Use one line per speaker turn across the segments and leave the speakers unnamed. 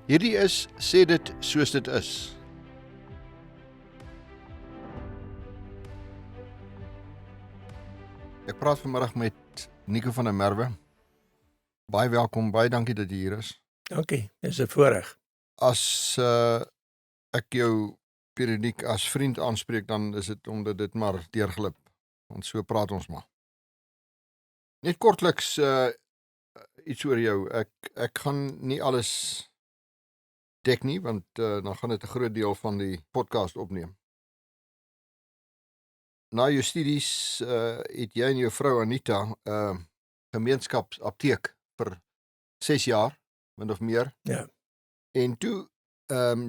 Hierdie is Sê dit soos dit is. Ek praat vanmiddag met Nico van der Merwe. Baie welkom, baie dankie dat jy hier is.
Dankie, dis 'n voorreg.
As ek jou periodiek as vriend aanspreek, dan is dit omdat dit maar deurglip. Want so praat ons maar. Net kortliks iets oor jou. Ek gaan nie alles dek nie, want dan gaan dit 'n groot deel van die podcast opneem. Na jou studies het jy en jou vrou Anita gemeenskapsapteek vir 6 jaar, min of meer.
Ja.
En toe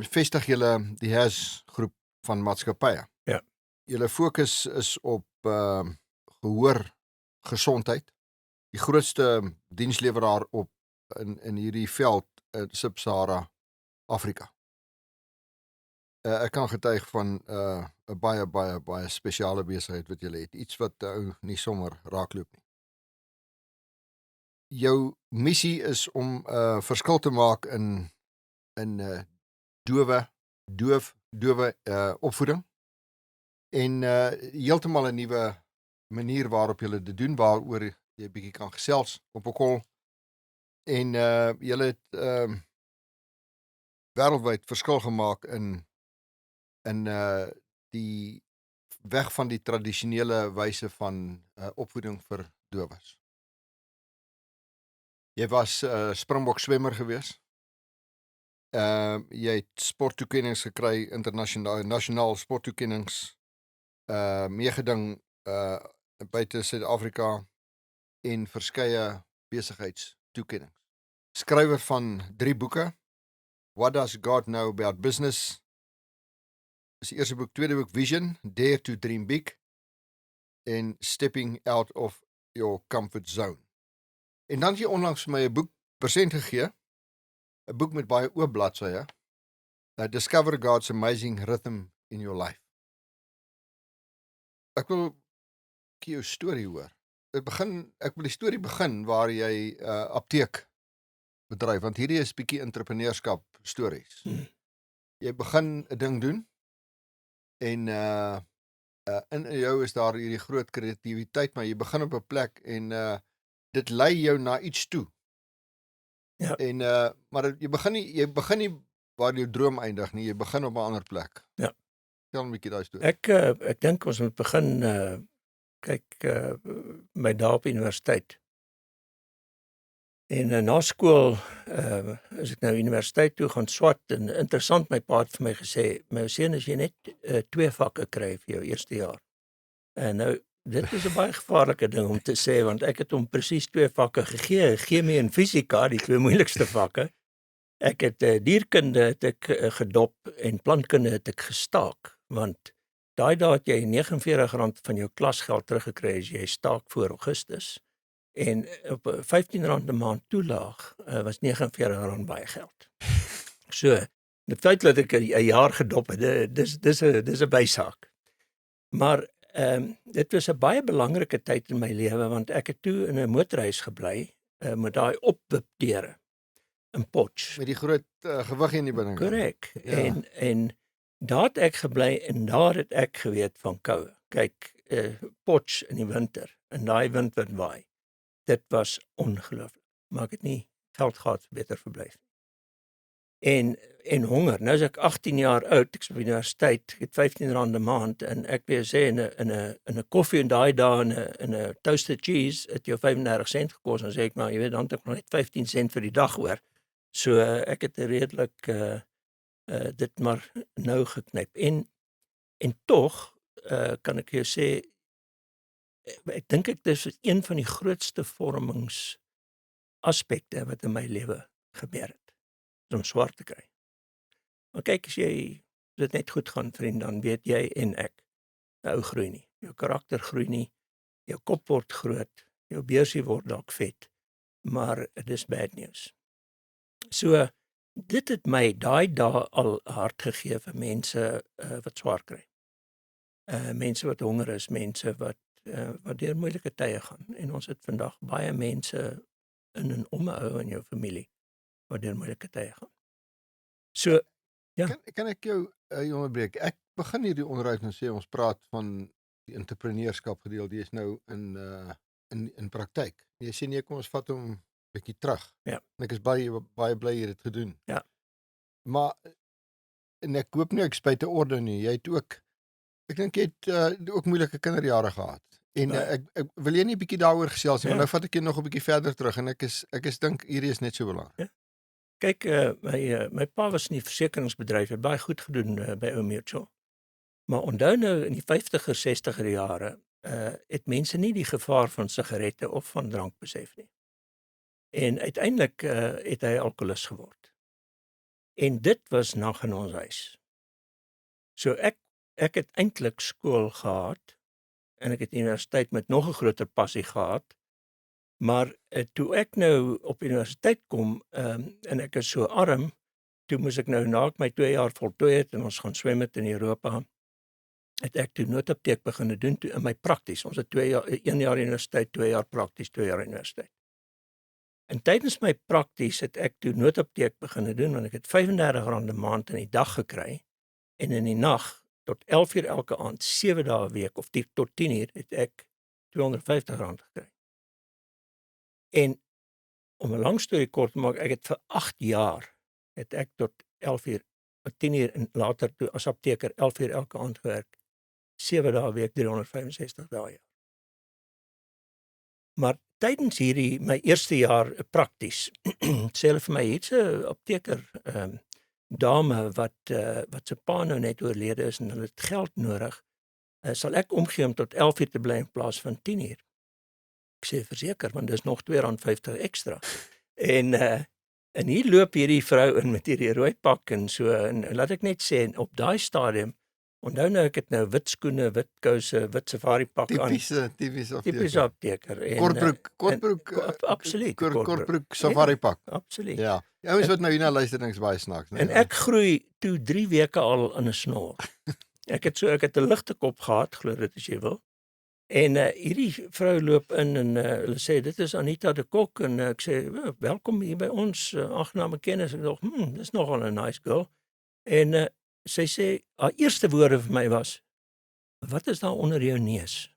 vestig julle die HES groep van maatskappye.
Ja.
Julle fokus is op gehoor gesondheid. Die grootste diensleweraar op in hierdie veld in Sub-Sahara Afrika. Ek kan getuig van 'n baie spesiale besigheid wat julle het. Iets wat ou nie sommer raakloop nie. Jou missie is om verskil te maak in dowe opvoeding en heeltemal 'n nuwe manier waarop julle dit doen, waaroor jy bietjie kan gesels op 'n call. En julle het wêreldwyd verskil gemaak in die weg van die tradisionele wyse van opvoeding vir dowes. Jy was Springbok swemmer gewees. Jy het sporttoekennings gekry, nasionaal sporttoekennings, meegeding buite Suid-Afrika en verskeie besigheidstoekennings. Skrywer van 3 boeke. What Does God Know About Business? Is die eerste boek, tweede boek Vision, Dare to Dream Big en Stepping Out of Your Comfort Zone. En dan het jy onlangs vir my 'n boek persent gegee, 'n boek met baie oop bladsye, Discover God's Amazing Rhythm in Your Life. Ek wil jou storie hoor. Ek wil die storie begin waar jy apteek bedryf, want hierdie is bietjie entrepreneurskap stories. Jy begin 'n ding doen en in jou is daar hierdie groot kreatiwiteit, maar jy begin op 'n plek en dit lei jou na iets toe.
Ja.
En maar jy begin nie waar jou droom eindig nie, jy begin op 'n ander plek.
Ja.
Tel 'n bietjie daai storie.
Ek dink ons moet begin my dae op universiteit. En na skool as ek nou universiteit toe gaan swat en interessant, my pa het vir my gesê, my seun, as jy net 2 vakke kry vir jou eerste jaar. En nou dit is 'n baie gevaarlike ding om te sê, want ek het hom presies 2 vakke gegee, chemie en fisika, die 2 moeilikste vakke. Ek het dierkunde het ek gedop en plantkunde het ek gestaak, want daai dae het jy R49 van jou klasgeld teruggekry as jy staak voor Augustus. En op R15 'n maand toelaag was R49 baie geld. So, die feit dat ek 'n jaar gedop het, dis 'n bysaak. Maar dit was 'n baie belangrike tyd in my lewe, want ek het toe in 'n motorhuis gebly met daai opwipdeure in Potch.
Met die groot gewig in die binne.
Korrek.
Ja.
En daar het ek gebly en daar het ek geweet van koue. Kyk, Potch in die winter, en daai wind wat waai. Dit was ongelooflik. Maar ek het nie geld gehad vir beter verblyf. En honger. Nou is ek 18 jaar oud, ek is op universiteit, ek het R15 'n maand en ek wil sê in 'n koffie en daai dae in 'n toasted cheese het jou 35 sent gekos, en sê ek maar, jy weet, dan het ek nog net 15 sent vir die dag hoor. So ek het redelik dit maar nou geknyp. En tog kan ek jou sê, ek dink dis een van die grootste vormingsaspekte wat in my lewe gebeur het, om swart te kry. Maar kyk, as dit net goed gaan, vriend, dan weet jy en ek, ou groei nie, jou karakter groei nie, jou kop word groot, jou beursie word dalk vet, maar dit is bad news. So, dit het my daai dae al hart gegee vir mense wat swaar kry. Mense wat honger is, mense wat deur moeilike tye gaan. En ons het vandag baie mense in en om 'n ou in jou familie wat deur moeilike tye gaan. So, ja.
Kan ek jou onderbreek? Ek begin hierdie onderhoud en sê ons praat van die entrepreneurskap gedeelte, die is nou in praktyk. Jy sê nee, kom ons vat hom bietjie terug.
Ja.
En ek is baie bly jy het dit gedoen.
Ja.
Maar en ek hoop nie ek spyt te orde nie. Jy het ook ek dink jy het ook moeilike kinderjare gehad. En ek wil jy nie 'n bietjie daaroor gesels nie,
Ja.
want nou vat ek jou nog 'n bietjie verder terug en ek is dink hierdie is net so belangrik.
Kyk, my pa was in die versekeringsbedryf, het baie goed gedoen by Old Mutual. Maar onthou nou in die 50er, 60er jare, het mense nie die gevaar van sigarette of van drank besef nie. En uiteindelik het hy alkoholist geword. En dit was nag in ons huis. So ek het eintlik skool gehad en ek het universiteit met nog 'n groter passie gehad. Maar toe ek nou op universiteit kom en ek is so arm, toe moes ek nou na ek my 2 jaar voltooi het en ons gaan swem het in Europa, het ek toe noodapteek begin doen toe in my prakties. Ons het 2 jaar, 1 jaar universiteit, 2 jaar prakties, 2 jaar universiteit. En tydens my prakties het ek toe noodapteek begin doen want ek het R35 'n maand in die dag gekry en in die nag tot 11 uur elke aand, 7 dae 'n week of tot 10 uur het ek R250 gekry. En om 'n lang storie kort te maak, ek het vir 8 jaar het ek tot 11 uur, 10 uur en later toe as apteker 11 uur elke aand gewerk. 7 dae 'n week, 365 dae 'n jaar. Maar tydens hierdie my eerste jaar prakties sê hulle vir my hier's 'n apteker dame wat se pa nou net oorlede is en hulle het geld nodig. Sal ek omgee om tot 11 uur te bly in plaas van 10 uur? Ek sê verseker, want dis nog R2.50 ekstra. En hier loop hierdie vrou in met hierdie rooi pak en so, en laat ek net sê, op daai stadium, onthou nou ek het nou wit skoene, wit kouse, wit safari pak aan. Tipiese apteker.
Kortbroek,
absoluut.
Kortbroek safari pak.
Absoluut.
Ja. Ouens wat nou hier na luister dink is baie snaaks, né?
En ek groei toe 3 weke al in 'n snor. Ek het 'n ligte kop gehad, glo dit as jy wil. En hierdie vrou loop in en hulle sê dit is Anita de Kok en ek sê welkom hier by ons, aangename kennis. Ek dink, dis nogal 'n nice girl. En sy sê haar eerste woorde vir my was: "Wat is daar onder jou neus?"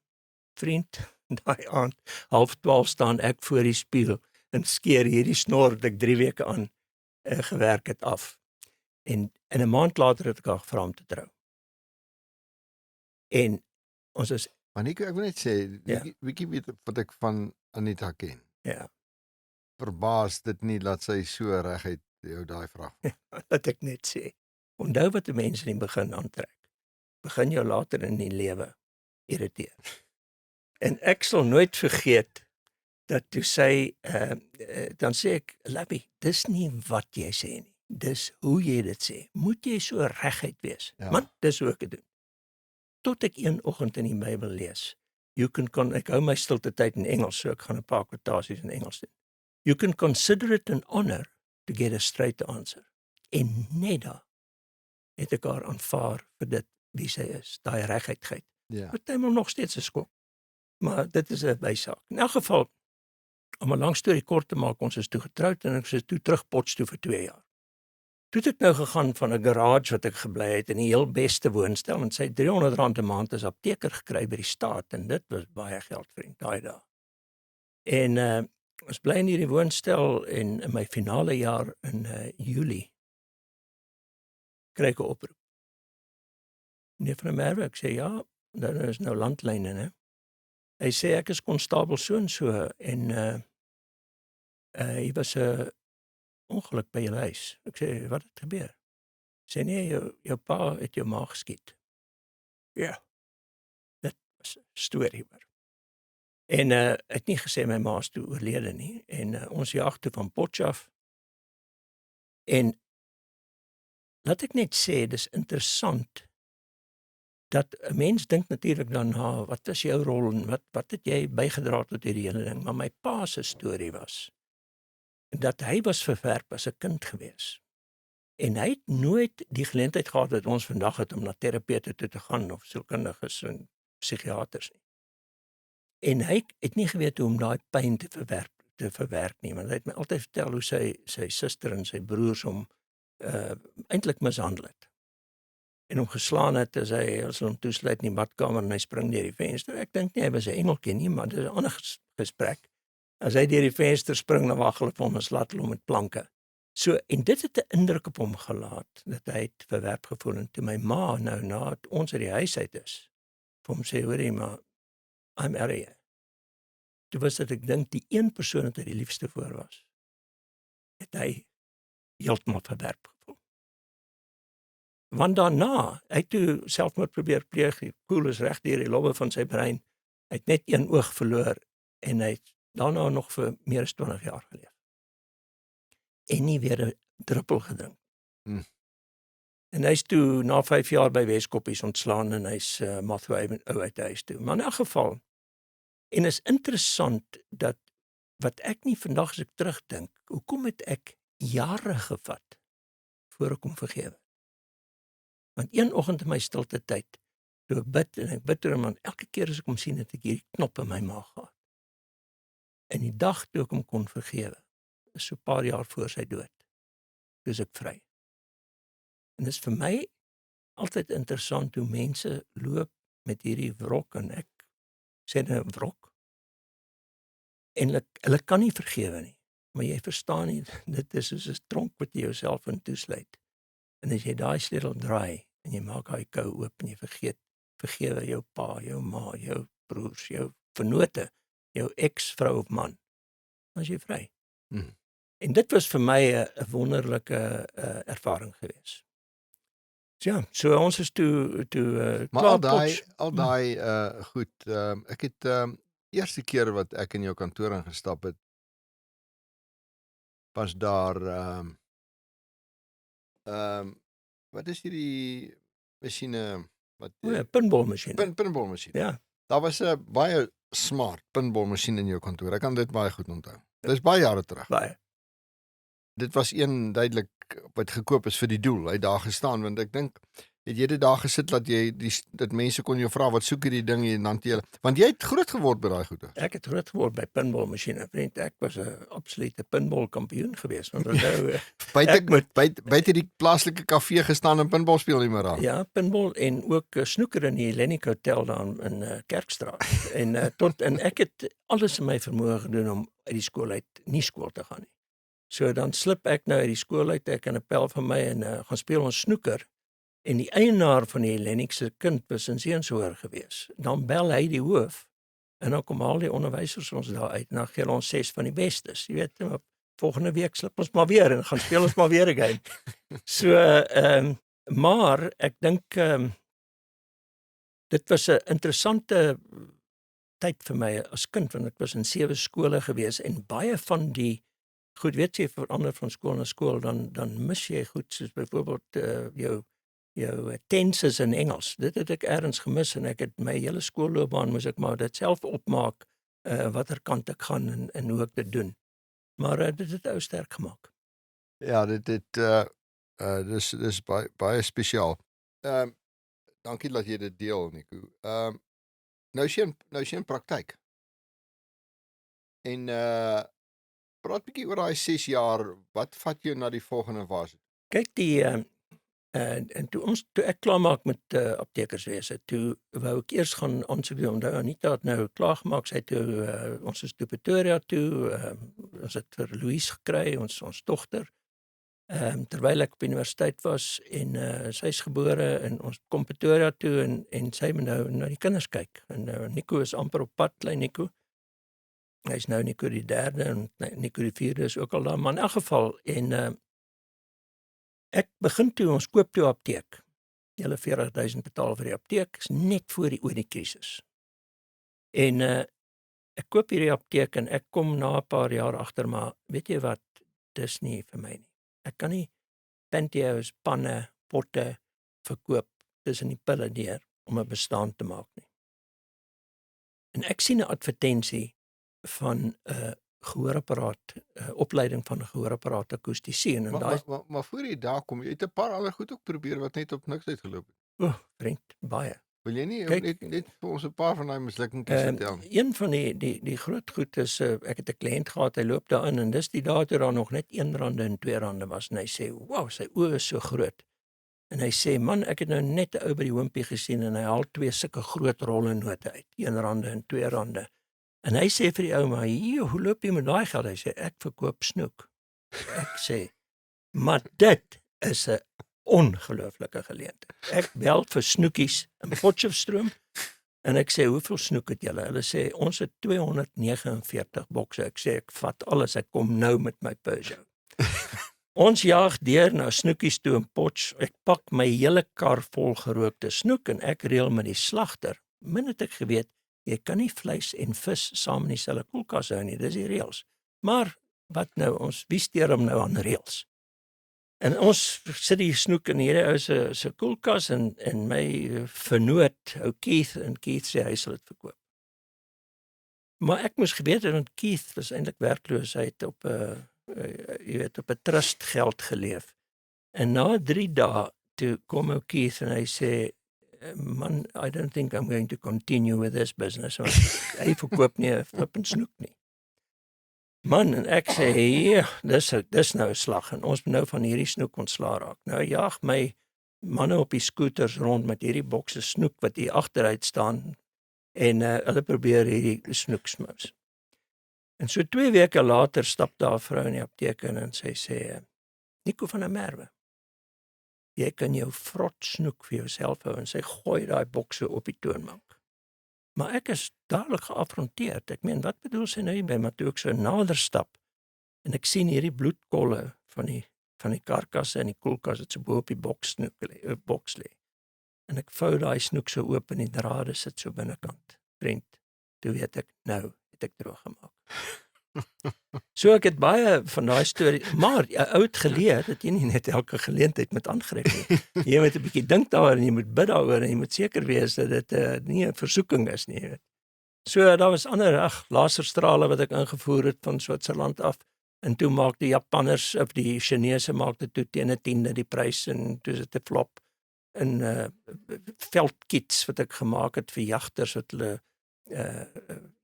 Vriend, daai aand 11:30 staan ek voor die spieël en skeer hierdie snor wat ek 3 weke aan gewerk het af. En 'n maand later het ek haar gevra om te trou. En ons is
Maar Nico, ek wil net sê, bietjie weet wat ek van Anita ken.
Ja.
Verbaas dit nie dat sy so reguit jou daai vraag.
Wat ek net sê. Onthou wat 'n mens in die begin aantrek. Begin jou later in die lewe irriteer. En ek sal nooit vergeet dat toe sy dan sê ek, Lappie, dis nie wat jy sê nie. Dis hoe jy dit sê. Moet jy so reguit wees?
Ja.
Man, dis hoe ek dit doen. Tot ek een oggend in die Bybel lees. Ek hou my stilte tyd in Engels, so ek gaan 'n paar kwotasies in Engels doen. You can consider it an honor to get a straight answer. En net daar het ek haar aanvaar vir dit wie sy is, daai reguitheid.
Ja.
Partymal nog steeds 'n skok. Maar dit is 'n bysaak. In elk geval, om 'n lang storie kort te maak, ons is toe getroud en ek is toe terug Potchefstroom vir 2 jaar. Toe het ek nou gegaan van 'n garage wat ek gebly het in die heel beste woonstel en sy R300 'n maand as apteker gekry by die staat en dit was baie geld vriend daai dae. En ons bly in hierdie woonstel en in my finale jaar in Julie kry ek 'n oproep. Meneer van der Merwe, ek sê ja, daar is nou landlyne, né? Hy sê ek is konstabel so en so en hy was 'n ongeluk by julle huis. Ek sê wat het gebeur? Sê nee, jou pa het jou ma geskiet. Ja. Dit was 'n storie maar. En het nie gesê my ma is toe oorlede nie en ons jag toe van Potchefstroom. En laat ek net sê dis interessant dat 'n mens dink natuurlik dan wat is jou rol en wat het jy bygedra tot hierdie hele ding, maar my pa se storie was dat hy was verwerp as 'n kind gewees. En hy het nooit die geleentheid gehad wat ons vandag het om na terapeute toe te gaan of sielkundiges en psigiaters nie. En hy het nie geweet hoe om daai pyn te verwerk nie, want hy het my altyd vertel hoe sy suster en sy broers hom eintlik mishandel het. En hom geslaan het as hulle hom toesluit in die badkamer en hy spring deur die venster. Ek dink nie hy was 'n engeltjie nie, maar dit is 'n ander gesprek. As hy deur die venster spring, dan wag hulle vir hom en slat hulle hom met planke. So, en dit het 'n indruk op hom gelaat, dat hy het verwerp gevoel. En toe my ma nou, na ons uit die huis uit is, vir hom sê, hoorie, maar I'm out of here. Toe was dit, ek dink, die een persoon wat hy die liefste voor was, het hy heeltemal verwerp gevoel. Want daarna, hy het toe selfmoord probeer pleeg, die koel is reg deur die lobbe van sy brein, hy het net een oog verloor, en hy het daarna nog vir meer as 20 jaar geleef. En nie weer 'n druppel gedrink. En hy's toe na 5 jaar by Weskoppies ontslaan en hy's Matthew ou uit die huis toe. Maar in elk geval, en is interessant dat wat ek nie vandag as ek terugdink, hoekom het ek jare gevat voor ek hom vergewe? Want een oggend in my stilte tyd, toe ek bid en ek bid oor hom, elke keer as ek hom sien, het ek hierdie knop in my maag gehad. En die dag toe ek hom kon vergewe, is so 'n paar jaar voor sy dood, toe is ek vry. En dit is vir my altyd interessant hoe mense loop met hierdie wrok, en ek sê nou wrok, en hulle kan nie vergewe nie, maar jy verstaan nie, dit is soos 'n tronk wat jy jouself in toesluit. En as jy daai sleutel draai, en jy maak daai kou oop, en jy vergewe jou pa, jou ma, jou broers, jou vennote, jou ex-vrou of man, dan is jy vry. En dit was vir my 'n wonderlike ervaring gewees. Ja, so ons is toe
Maar
klaar
al daai goed, ek het eerste keer wat ek in jou kantoor ingestap het, was daar wat is hierdie masjiene wat
pinballmasjiene.
pinballmasjiene.
Ja,
Daar was 'n baie smart pinballmasjien in jou kantoor. Ek kan dit baie goed onthou. Dis baie jare terug.
baie.
Dit was een duidelik wat gekoop is vir die doel. Hy het daar gestaan, want ek dink, het jy dit daar gesit dat jy dat mense kon jou vra wat soek hierdie ding hier, en dan jy, want jy het groot geword by daai goeie.
Ek het groot geword by pinballmasjiene, vriend. Ek was 'n absolute pinballkampioen geweest, want onthou
Buite die plaaslike kafee gestaan en pinball speel nie meer aan.
ja, pinball en ook snoeker in die Hellenic Hotel daar in Kerkstraat. En ek het alles in my vermoë gedoen om uit die skool uit nie skool te gaan nie. So dan slip ek nou uit die skool uit, ek en 'n pel van my, en gaan speel ons snoeker. En die eienaar van die Hellenic se kind was in Seenshoër gewees. Dan bel hy die hoof, en dan kom al die onderwysers ons daar uit, en dan gee ons 6 van die bestes. Jy weet, maar volgende week slip ons maar weer, en gaan speel ons maar weer 'n game. So, maar ek dink, dit was 'n interessante tyd vir my as kind, want ek was in 7 skole gewees, en baie van die goed, weet jy, verander van skool na skool, dan mis jy goed, soos byvoorbeeld jou tenses in Engels. Dit het ek ergens gemis, en ek het my hele skoolloopbaan moes ek maar dit self opmaak, watter kant ek gaan en hoe ek dit doen. Maar dit het ou sterk gemaak.
Ja, dis baie spesiaal. Dankie dat jy dit deel, Nico. Nou is jy in praktyk. En praat bietjie oor daai 6 jaar, wat vat jou na die volgende fase?
Kyk, en toe ek klaarmaak met aptekerswese, toe wou ek eers gaan aansoek doen. Onthou, Anita het nou klaargemaak, sy toe, ons is toe Pretoria toe, ons het vir Louise gekry, ons dogter, terwyl ek op universiteit was, en sy is gebore, en ons kom Pretoria toe, en sy moet nou na die kinders kyk, en Nico is amper op pad, klein Nico, hy is nou Nico die 3de, en Nico die 4de is ook al daar, maar in elk geval, en ek begin toe, ons koop toe apteek. Julle 40.000 betaal vir die apteek, is net voor die oliekrisis. En ek koop hierdie apteek, en ek kom na 'n paar jaar agter, maar weet jy wat, dis nie vir my nie. Ek kan nie pantyhose, panne, potte verkoop tussen die pille deur om 'n bestaan te maak nie. En ek sien 'n advertensie van 'n gehoorapparaat, opleiding van 'n gehoorapparaat akoestiesien, en daai
Maar voor jy daar kom, jy het 'n paar ander goed ook probeer wat net op niks uitgeloop het.
vriend, baie.
Wil jy nie
Kyk,
net vir ons 'n paar van daai mislukkingetjies vertel nie?
een van die groot goed is, ek het 'n kliënt gehad, hy loop daarin en dis die dae toe daar nog net R1 en R2 was en hy sê, "Wow, sy oë is so groot." En hy sê, "Man, ek het nou net 'n ou by die hoompie gesien en hy haal 2 sulke groot rolle note uit, R1 en R2." En hy sê vir die ou, "Maar hier, hoe loop jy met daai geld?" Hy sê, "Ek verkoop snoek." Ek sê, "Maar dit is 'n ongelooflike geleentheid." Ek bel vir snoekies in Potchefstroom en ek sê, "Hoeveel snoek het julle?" Hulle sê, "Ons het 249 bokse." Ek sê, "Ek vat alles, ek kom nou met my Peugeot." Ons jaag deur na snoekies toe in Potch. Ek pak my hele kar vol gerookte snoek en ek reël met die slagter. Min het ek geweet, jy kan nie vleis en vis saam in dieselfde koelkas hou nie, dis die reëls. Maar wat nou, wie steur hom nou aan reëls? En ons sit die snoek in hierdie ou se koelkas en my vernoot, ou Keith, en Keith sê hy sal dit verkoop. Maar ek moes geweet het, want Keith was eintlik werkloos, hy het op 'n jy weet, op 'n trust geld geleef. En na 3 dae toe kom ou Keith en hy sê, "Man, I don't think I'm going to continue with this business." Want hy verkoop nie 'n flippend snoek nie. Man, en ek sê, "Ja, dis nou 'n slag en ons moet nou van hierdie snoek ontslaa raak." Nou jaag my manne op die skooters rond met hierdie bokse snoek wat hier agteruit staan en hulle probeer hierdie snoek smous. En so 2 weke later stap daar 'n vrou in die apteek in en sy sê, "Nico van der Merwe, jy kan jou vrot snoek vir jouself hou," en sy gooi daai bokse op die toonbank. Maar ek is dadelik geafronteerd. Ek meen, wat bedoel sy nou hierby? Maar toe ek so nader stap en ek sien hierdie bloedkolle van die karkasse in die koelkas wat so bo op die boks lê. En ek vou daai snoek so oop en die drade sit so binnekant. Vriend, toe weet ek, nou het ek droog gemaak. So ek het baie van daai storie, maar 'n ou het geleer dat jy nie net elke geleentheid moet aangryp nie. Jy moet 'n bietjie dink daaroor en jy moet bid daaroor en jy moet seker wees dat dit nie 'n versoeking is nie, jy weet. So daar was ander laserstrale wat ek ingevoer het van Switserland af en toe maak die Japanners of die Chinese maak dit toe teen 'n 10de die prys en toe is dit 'n flop. En veldkits wat ek gemaak het vir jagters wat hulle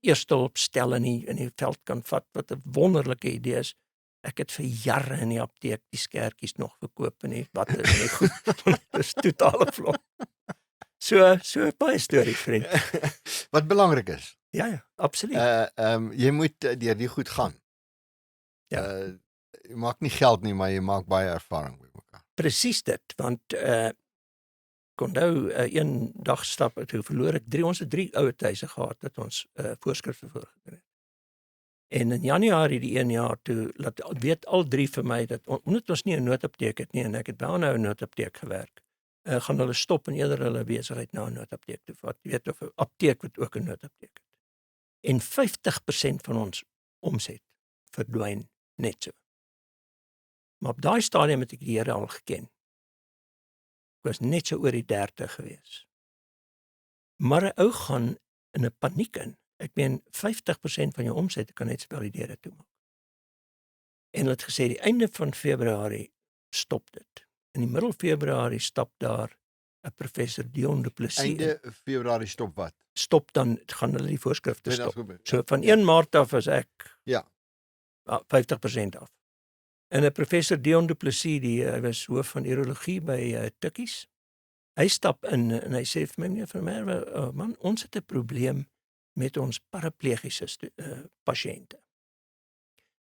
eerste hulpstel in die veld kan vat, wat 'n wonderlike idee is. Ek het vir jare in die apteek die skertjies nog verkoop en wat is nie goed. Dit is totale flop. So baie stories, vriend.
Wat belangrik is.
Ja, absoluut.
Jy moet deur die goed gaan.
Ja.
Jy maak nie geld nie, maar jy maak baie ervaring by mekaar.
Presies dit, want kon nou een dag stap toe verloor ek 3 ouer huise gehad dat ons voorskrifte voorgedoen het. En in Januarie die 1 jaar toe weet al 3 vir my dat omdat ons nie 'n noodapteek het nie en ek het wel nou 'n noodapteek gewerk, gaan hulle stop en eerder hulle besigheid na 'n noodapteek toe vat. Jy weet of 'n apteek wat ook 'n noodapteek het. En 50% van ons omset verdwyn net so. Maar op daai stadium het ek die Here al geken. Ek was net so oor die 30 gewees. Maar 'n ou gaan in 'n paniek in. Ek meen 50% van jou omset kan net spel die deure toemaak. En hulle het gesê die einde van Februarie stop dit. In die middel Februarie stap daar 'n professor Dion Du Plessis.
Einde Februarie stop wat?
Stop dan gaan hulle die voorskrifte stop. So van 1 Maart af is ek 50% af. En 'n professor Dion Du Plessis, hy was hoof van urologie by Tikkies. Hy stap in en hy sê vir my, "Meneer van der Merwe, man, ons het 'n probleem met ons paraplegiese pasiënte.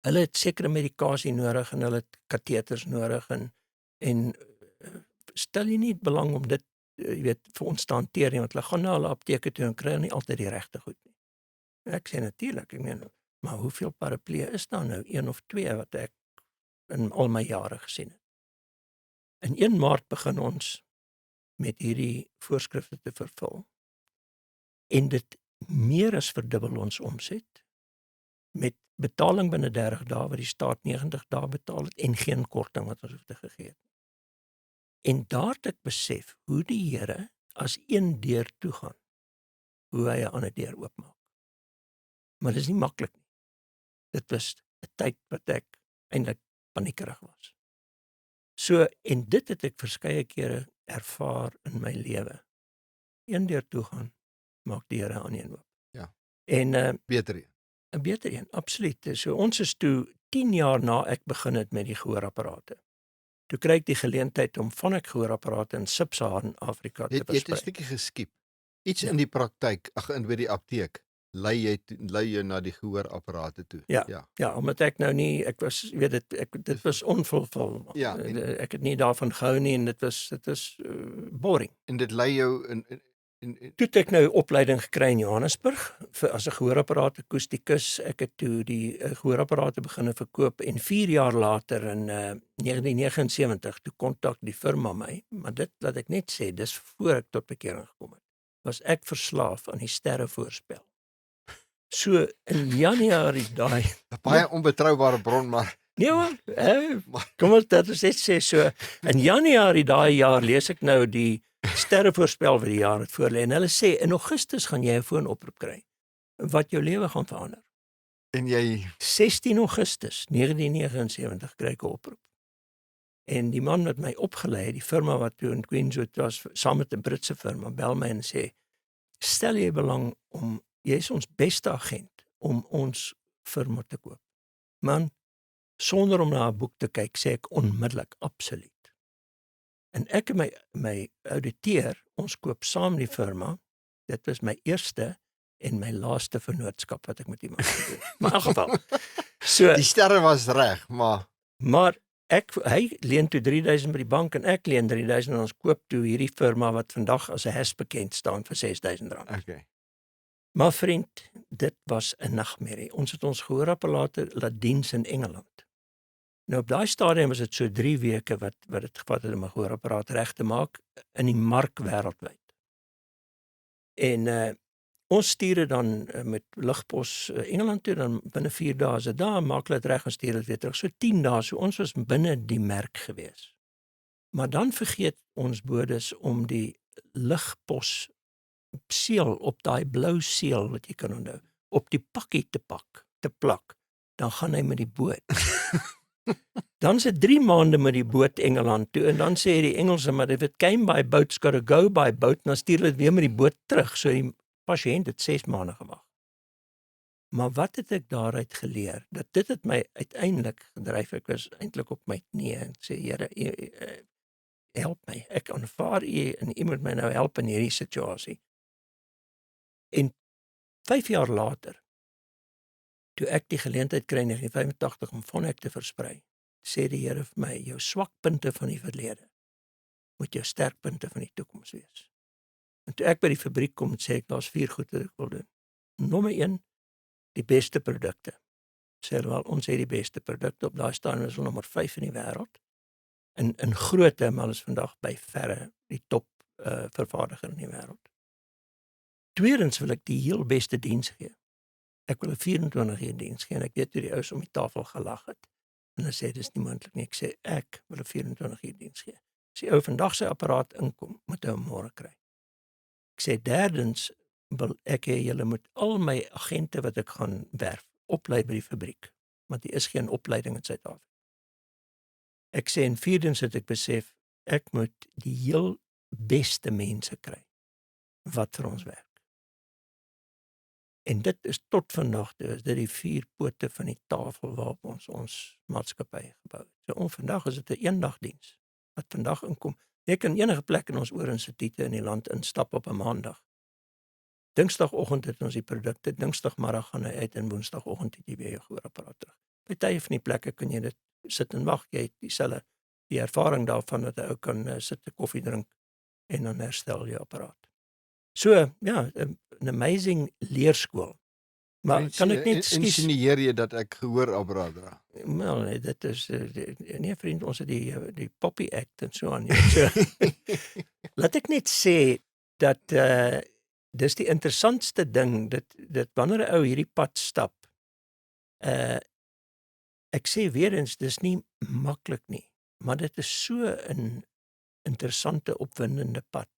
Hulle het sekere medikasie nodig en hulle het kateters nodig en stel jy nie belang om dit jy weet vir ons te hanteer nie, want hulle gaan na hulle apteke toe en kry nie altyd die regte goed nie." Ek sê natuurlik, ek meen, maar hoeveel paraplee is daar nou? 1 of 2 wat ek in al my jare gesien het. In 1 Maart begin ons met hierdie voorskrifte te vervul. En dit meer as verdubbel ons omset met betaling binne 30 dae wat die staat 90 dae betaal het en geen korting wat ons hoef te gegee het. En daar het ek besef hoe die Here as een deur toe gaan, hoe hy 'n ander deur oopmaak. Maar dit is nie maklik nie. Dit was 'n tyd wat ek eintlik paniekerig was. So en dit het ek verskeie kere ervaar in my lewe. een deur toe gaan, maak die Here aan een oop.
Ja.
En
Beter een.
'n beter een, absoluut. So ons is toe 10 jaar na ek begin het met die gehoorapparate. Toe kry ek die geleentheid om van ek gehoorapparate in Sub-Saharan Afrika te
Jy het 'n
versprei.
stukkie geskiep. Iets
Ja.
in die praktyk, by die apteek, lei jy na die gehoorapparate toe.
Ja. Ja, omdat ek nou nie, ek was, jy weet dit was onvolvuldig.
Ja, en-
Ek het nie daarvan gehou nie en dit is boring.
En dit lei jou in
Toe het ek nou opleiding gekry in Johannesburg as 'n gehoorapparaat akoestikus. Ek het toe die gehoorapparate begine verkoop en 4 jaar later in 1979 toe kontak die firma my, maar dit laat ek net sê, dis voor ek tot bekering gekom het. Was ek verslaaf aan die sterrevoorspel. So in Januarie daai
'n baie onbetroubare bron, maar
nee man, kom ons dit is net sê so in Januarie daai jaar lees ek nou die sterrevoorspel vir die jaar wat voor lê en hulle sê in Augustus gaan jy 'n foonoproep kry wat jou lewe gaan verander.
en jy
16 Augustus 1979 kry ek 'n oproep. En die man wat my opgelei het, die firma wat toe in Queenswood was, saam met 'n Britse firma, bel my en sê: "Stel jy belang om jy is ons beste agent om ons firma te koop?" Man, sonder om na 'n boek te kyk, sê ek onmiddellik absoluut. En ek en my ouditeur, ons koop saam die firma. Dit was my eerste en my laaste vennootskap wat ek met iemand gedoen het. Maar in elk geval. So,
die sterre was reg,
maar hy leen toe 3000 by die bank en ek leen 3000 en ons koop toe hierdie firma wat vandag as 'n HES bekend staan vir R6000.
okay.
Maar vriend, dit was 'n nagmerrie. Ons het ons gehoorapparate laat diens in Engeland. Nou op daai stadium was dit so 3 weke wat dit gevat het om 'n gehoorapparaat reg te maak in die mark wêreldwyd. En ons stuur dit dan met lugpos Engeland toe, dan binne 4 dae is dit daar, maak dit reg en stuur dit weer terug. So 10 dae, so ons was binne die merk gewees. Maar dan vergeet ons bodes om die lugpos seël op daai blou seël wat jy kan onthou, op die pakkie te plak. Dan gaan hy met die boot. Dan se 3 maande met die boot Engeland toe en dan sê die Engelse, maar if it came by boat, it's got to go by boat, dan stuur hulle dit weer met die boot terug. So die pasiënt het 6 maande gewag. Maar wat het ek daaruit geleer? Dat dit het my uiteindelik gedryf. Ek was eintlik op my knieë en sê, Here, help my. Ek aanvaar U en U moet my nou help in hierdie situasie. En 5 jaar later, toe ek die geleentheid kry in 1985 om Vonnek te versprei, sê die Here vir my, jou swakpunte van die verlede moet jou sterkpunte van die toekoms wees. En toe ek by die fabriek kom, sê ek, daar's 4 goed wat ek wil doen. Nommer 1, die beste produkte. Sê hulle wel, ons het die beste produkte, op daai stadium is ons nommer 5 in die wêreld. In grootte, maar is vandag by verre die top vervaardiger in die wêreld. Tweedens wil ek die heel beste diens gee. Ek wil 'n 24 uur diens gee en ek weet hoe die ouens om die tafel gelag het. En hulle sê dis nie moontlik nie. Ek sê ek wil 'n 24 uur diens gee. As die ou vandag sy apparaat inkom, moet hy hom môre kry. Ek sê derdens wil ek hê julle moet al my agente wat ek gaan werf, oplei by die fabriek, want daar is geen opleiding in Suid-Afrika. Ek sê en vierdens het ek besef, ek moet die heel beste mense kry wat vir ons werk. En dit is tot vandag toe, is dit die 4 pote van die tafel waarop ons maatskappy gebou het. So vandag is dit 'n eendagdiens wat vandag inkom. Jy kan enige plek in ons oorinstituie in die land instap op 'n maandag. Dinsdagoggend het ons die produkte, dinsdagmiddag gaan hy uit en woensdagoggend het jy weer jou gehoorapparaat terug. By tye van die plekke kan jy dit sit en wag, jy het die ervaring daarvan dat 'n ou kan sit 'n koffie drink en dan herstel jy apparaat. So, ja, 'n amazing leerskool. Maar kan ek net
insinueer jy dat ek gehoorapparaat dra?
Wel, nee, dit is nee vriend, ons het die Poppy Act en so aan. So, laat ek net sê dat dis die interessantste ding dat wanneer 'n ou hierdie pad stap. Ek sê weer eens, dis nie maklik nie, maar dit is so 'n interessante opwindende pad.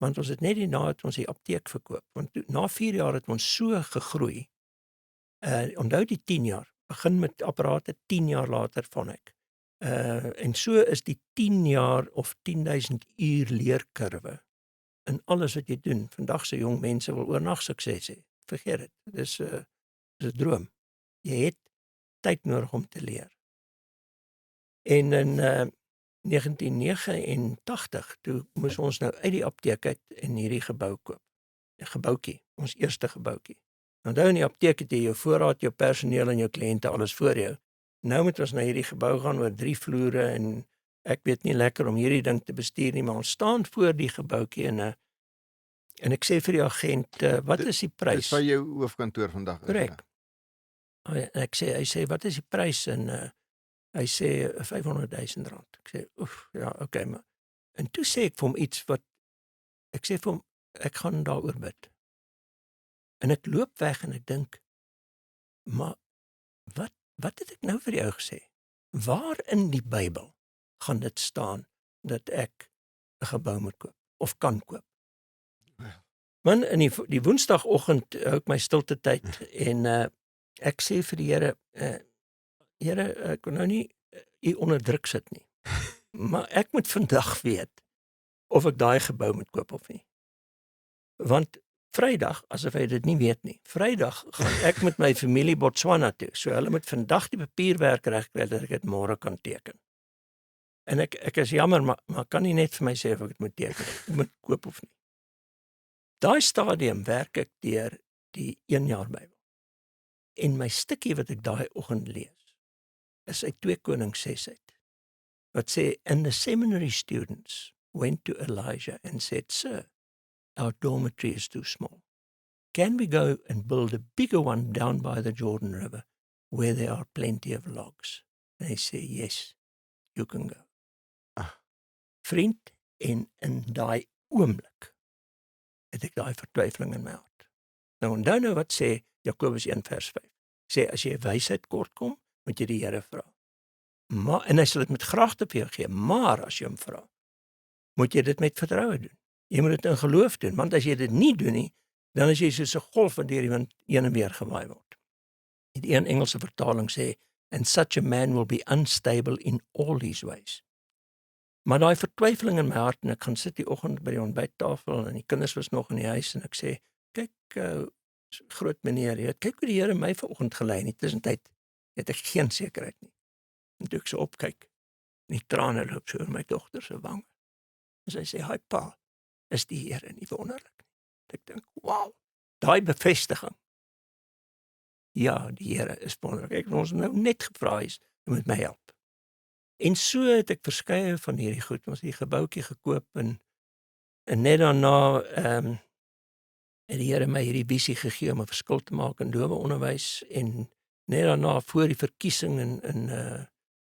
Want ons het net hierna het ons die apteek verkoop, want na 4 jaar het ons so gegroei. Onthou die 10 jaar, begin met apparate 10 jaar later van ek. En so is die 10 jaar of 10.000 uur leerkurwe in alles wat jy doen. Vandag se jong mense wil oornag sukses hê. Vergeet dit. Dis 'n droom. Jy het tyd nodig om te leer. En in 1989 toe moes ons nou uit die apteek uit en hierdie gebou koop. 'n Gebouetjie, ons eerste gebouetjie. Onthou in die apteek het jy jou voorraad, jou personeel en jou kliënte alles voor jou. Nou moet ons na hierdie gebou gaan oor 3 vloere en ek weet nie lekker om hierdie ding te bestuur nie, maar ons staan voor die gebouetjie en ek sê vir die agent, wat is die prys?
Dis waar jou hoofkantoor vandag is.
Korrek. Hy sê wat is die prys en hy sê R500,000. Ek sê oef, ja, okay, maar en toe sê ek vir hom iets wat ek sê vir hom ek gaan daaroor bid. En ek loop weg en ek dink, maar wat het ek nou vir jou gesê? Waar in die Bybel gaan dit staan dat ek 'n gebou moet koop of kan koop? Man, in die woensdagoggend hou ek my stilte tyd en ek sê vir die Here, Here, ek wil nou nie u onder druk sit nie. Maar ek moet vandag weet of ek daai gebou moet koop of nie. Want Vrydag, asof hy dit nie weet nie. Vrydag gaan ek met my familie Botswana toe. So hulle moet vandag die papierwerk regkry dat ek dit môre kan teken. En ek is jammer, maar kan nie net vir my sê of ek dit moet teken, ek moet koop of nie. Daai stadium werk ek deur die 1 jaar Bybel. En my stukkie wat ek daai oggend lees, is uit 2 Konings 6 uit. Wat sê, and the seminary students went to Elijah and said, Sir, our dormitory is too small. Can we go and build a bigger one down by the Jordan River where there are plenty of logs? And they say, yes, you can go. Vriend, en in daai oomblik het ek daai vertwyfeling in my hart. Nou onthou nou wat sê Jakobus 1 vers 5. Sê as jy wysheid kort kom, moet jy die Here vra. Maar en hy sal dit met graagte vir jou gee, maar as jy hom vra, moet jy dit met vertroue doen. Jy moet dit in geloof doen, want as jy dit nie doen nie, dan is jy soos 'n golf wat deur die wind heen en weer gewaai word. Die een Engelse vertaling sê, and such a man will be unstable in all his ways. Maar daai vertwyfeling in my hart, en ek gaan sit die oggend by die ontbyttafel en die kinders was nog in die huis en ek sê, kyk, groot meneer, jy weet, kyk hoe die Here my vanoggend gelei in die tussentyd, het ek geen sekerheid nie. En toe ek so opkyk, en die trane loop so oor my dogter se wange. En sy sê, "Hi pa, is die Here nie wonderlik nie?" Ek dink, wow, daai bevestiging. Ja, die Here is wonderlik. Ek het ons nou net gevra is, jy moet my help. En so het ek verskeie van hierdie goed, ons die gebouetjie gekoop en net daarna het die Here my hierdie visie gegee om 'n verskil te maak in doweonderwys en net daarna voor die verkiesing in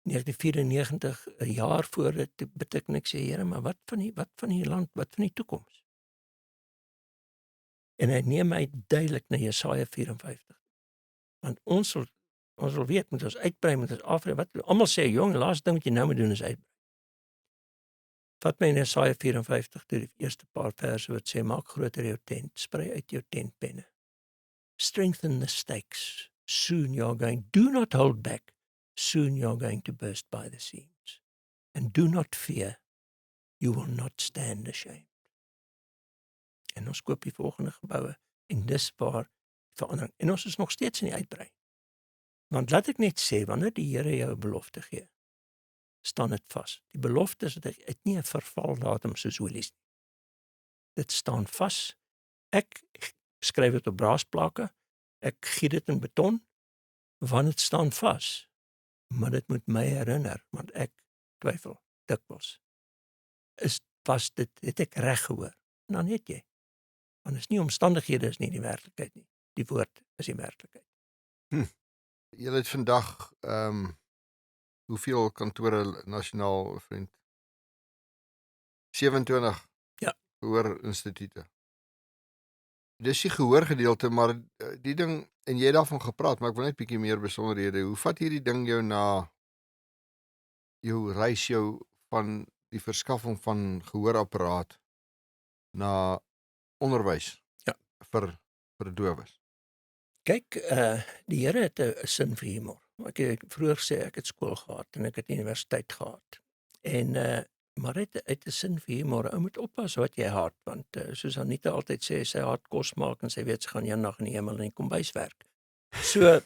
1994, 'n jaar voor dit, beteken ek sê, Here, maar wat van die land, wat van die toekoms? En hy neem my duidelik na Jesaja 54. Want ons wil weet, moet ons uitbrei, moet ons afbrei, wat almal sê, jong, laaste ding wat jy nou moet doen is uitbrei. Vat my in Jesaja 54 toe die eerste paar verse wat sê, maak groter jou tent, sprei uit jou tentpenne. Strengthen the stakes, soon you're going, do not hold back, soon you're going to burst by the seams. And do not fear, you will not stand ashamed. En ons koop die volgende geboue, en dis waar verandering, en ons is nog steeds in die uitbrei. Want laat ek net sê, wanneer die Here jou 'n belofte gee, staan dit vas. Die beloftes het nie 'n vervaldatum soos olies nie. Dit staan vas. Ek skryf dit op braasplakke, ek giet dit in beton, want dit staan vas. Maar dit moet my herinner, want ek twyfel dikwels. Was dit, het ek reg gehoor? En dan het jy. Want is nie omstandighede is nie die werklikheid nie. Die woord is die werklikheid.
Julle het vandag hoeveel kantore nasionaal, vriend? 27
Ja.
Gehoorinstitute. Dis die gehoorgedeelte, maar die ding, en jy het daarvan gepraat, maar ek wil net bietjie meer besonderhede. Hoe vat hierdie ding jou na jou reis van die verskaffing van gehoorapparaat na onderwys?
Ja.
vir dowes?
Kyk, die Here het 'n sin vir humor. Ek het vroeër sê ek het skool gehad en ek het universiteit gehad. En maar uit 'n sin vir humor, ou moet oppas wat jy haat, want soos Anita altyd sê, sy haat kos maak en sy weet sy gaan eendag in die hemel in die kombuis werk. So,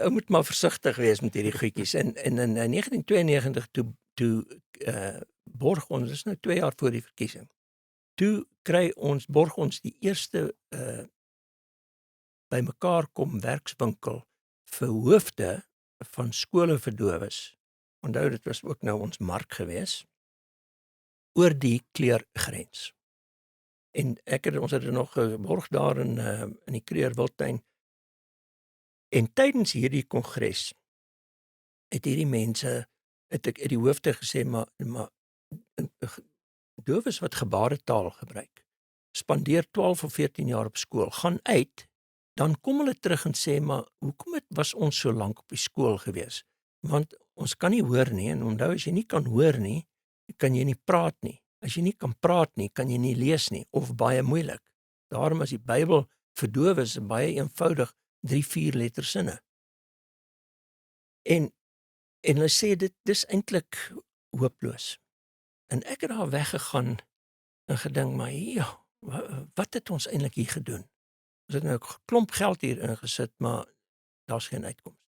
ou moet maar versigtig wees met hierdie goedjies. En in 1992 toe borg ons, dis nou 2 jaar voor die verkiesing, toe borg ons die eerste bymekaar kom werkswinkel vir hoofde van skole vir dowes. Onthou, dit was ook nou ons mark gewees, oor die kleurgrens. En ons het nog geborg daar in die Kruger Wildtuin. En tydens hierdie kongres het hierdie mense, het ek uit die hoofde gesê, maar dowes wat gebaretaal gebruik, spandeer 12 of 14 jaar op skool, gaan uit, dan kom hulle terug en sê, maar hoekom was ons so lank op die skool gewees? Want ons kan nie hoor nie, en onthou, as jy nie kan hoor nie, kan jy nie praat nie. As jy nie kan praat nie, kan jy nie lees nie, of baie moeilik. Daarom is die Bybel vir dowes baie eenvoudig, 3-4 lettersinne. En hulle sê, dis eintlik hooploos. En ek het daar weggegaan en gedink, maar ja, wat het ons eintlik hier gedoen? Ons het nou 'n klomp geld hier ingesit, maar daar's geen uitkoms.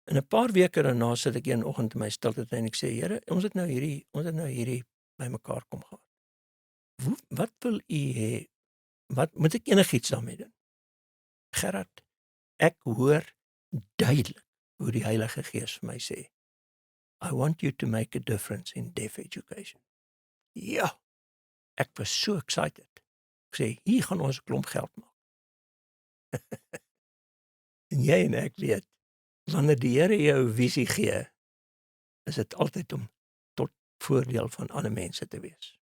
En 'n paar weke daarna sit ek een oggend in my stilte en ek sê, Here, ons het nou hierdie bymekaar kom gehad. Wat wil u hê? Wat moet ek enigiets daarmee doen? Gerard, ek hoor duidelik hoe die Heilige Gees vir my sê, I want you to make a difference in deaf education. Ja, ek was so excited. Ek sê, hier gaan ons 'n klomp geld maak. En jy en ek weet, wanneer die Here jou 'n visie gee, is dit altyd om tot voordeel van ander mense te wees.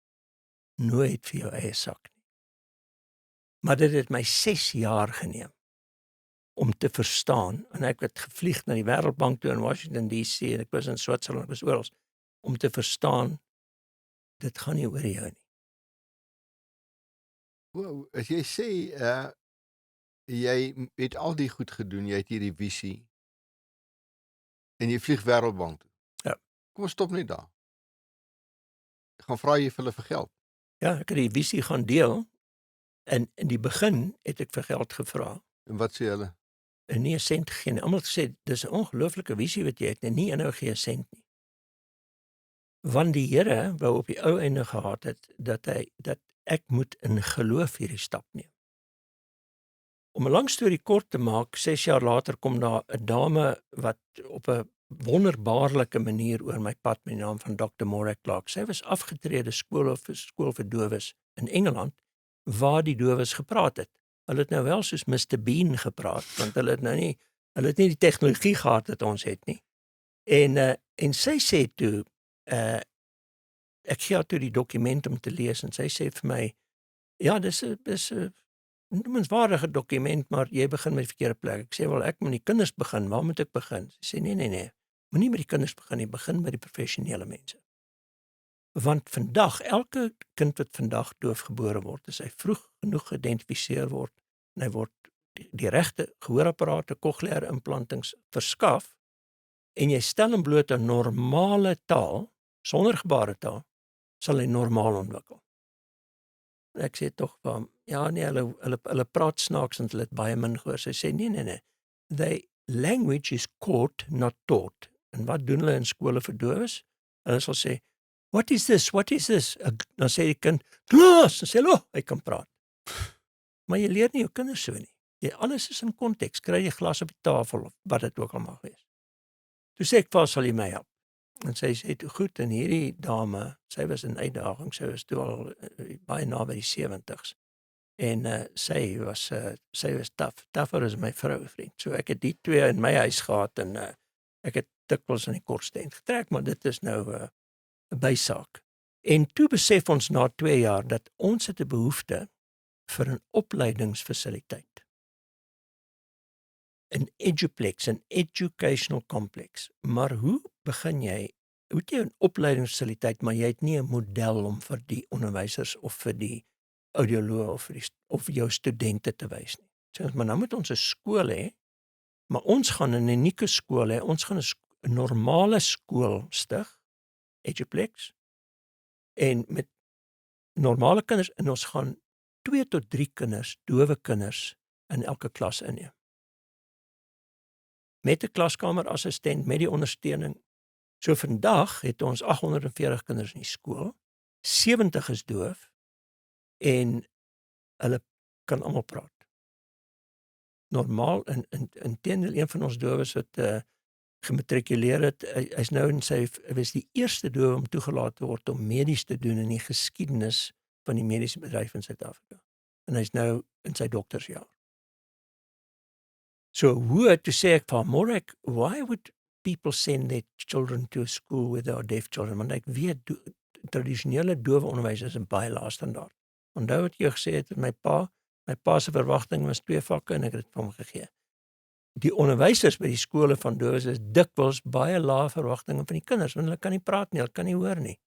Nooit vir jou eie sak nie. Maar dit het my 6 jaar geneem om te verstaan, en ek het gevlieg na die Wêreldbank toe in Washington DC, en ek was in Switserland, ek was oral, om te verstaan, dit gaan nie oor jou nie.
Wow, as jy sê, jy het al die goed gedoen, jy het hierdie visie, en jy vlieg Wêreldbank toe.
Ja.
Kom ons stop net daar. Gaan vra jy vir hulle vir geld?
Ja, ek het die visie gaan deel, en in die begin het ek vir geld gevra.
En wat sê hulle?
En nie 'n sent gegee nie. Almal het gesê, dis 'n ongelooflike visie wat jy het, en nie nou gee 'n sent nie. Want die Here wou op die ou einde gehad het, dat ek moet in geloof hierdie stap neem. Om 'n lang storie kort te maak, 6 jaar later kom daar 'n dame wat op 'n wonderbaarlike manier oor my pad met die naam van Dr. Maura Clark. Sy was afgetrede skool vir dowes in Engeland, waar die dowes gepraat het. Hulle het nou wel soos Mr. Bean gepraat, want hulle het nie die tegnologie gehad wat ons het nie. En sy sê toe, ek gee haar toe die dokument om te lees, en sy sê vir my, ja, dis 'n noemenswaardige dokument, maar jy begin met die verkeerde plek. Ek sê, wel, ek moet met die kinders begin, waar moet ek begin? Sy sê, nee, moenie met die kinders begin nie, begin met die professionele mense. Want vandag, elke kind wat vandag doofgebore word, as hy vroeg genoeg geïdentifiseer word, en hy word die regte gehoorapparate, cochleaire implantings verskaf, en jy stel hom bloot 'n normale taal, sonder gebaretaal, sal hy normaal ontwikkel. Ek sê tog van, ja nee, hulle praat snaaks en hulle het baie min gehoor. Sy sê, nee, the language is caught, not taught. En wat doen hulle in skole vir dowes? Hulle sal sê, what is this? Dan sê die kind, glas, dan sê hy kan praat. Maar jy leer nie jou kinders so nie. Alles is in konteks, kry jy glas op die tafel, of wat dit ook al mag wees. Toe sê ek, sal jy my help? En sy sê, toe goed, en hierdie dame, sy was in uitdaging, sy was toe al baie na by die 70's, en sy was tougher as my vrou, vriend. So ek het die twee in my huis gehad, en ek het dikwels in die kortste eind getrek, maar dit is nou 'n bysaak. En toe besef ons na 2 jaar, dat ons het 'n behoefte vir 'n opleidingsfasiliteit. 'n eduplex, 'n educational complex. Maar hoe begin jy? Hoe het jy 'n opleidingsfasiliteit, maar jy het nie 'n model om vir die onderwysers of vir die audioloë of jou studente te wys nie. So, maar nou moet ons 'n skool hê, maar ons gaan 'n unieke skool hê. Ons gaan 'n normale skool stig Eduplex, en met normale kinders, en ons gaan 2 tot 3 kinders, dowe kinders, in elke klas inneem. Met 'n klaskamerassistent, met die ondersteuning. So vandag het ons 840 kinders in die skool, 70 is doof, en hulle kan almal praat. Normaal, inteendeel, een van ons dowes wat gematrikuleer het, hy's nou in hy was die eerste dowe om toegelaat te word om medies te doen in die geskiedenis van die mediese bedryf in Suid-Afrika. En hy's nou in sy doktersjaar. So toe sê ek van Morek, why would people send their children to a school with our deaf children? Want ek weet, tradisionele dowe onderwys is 'n baie lae standaard. Onthou wat jy gesê het met my pa se verwagting was 2 vakke en ek het dit vir hom gegee. Die onderwysers by die skole van dowes is dikwels baie lae verwagtinge van die kinders, want hulle kan nie praat nie, hulle kan nie hoor nie.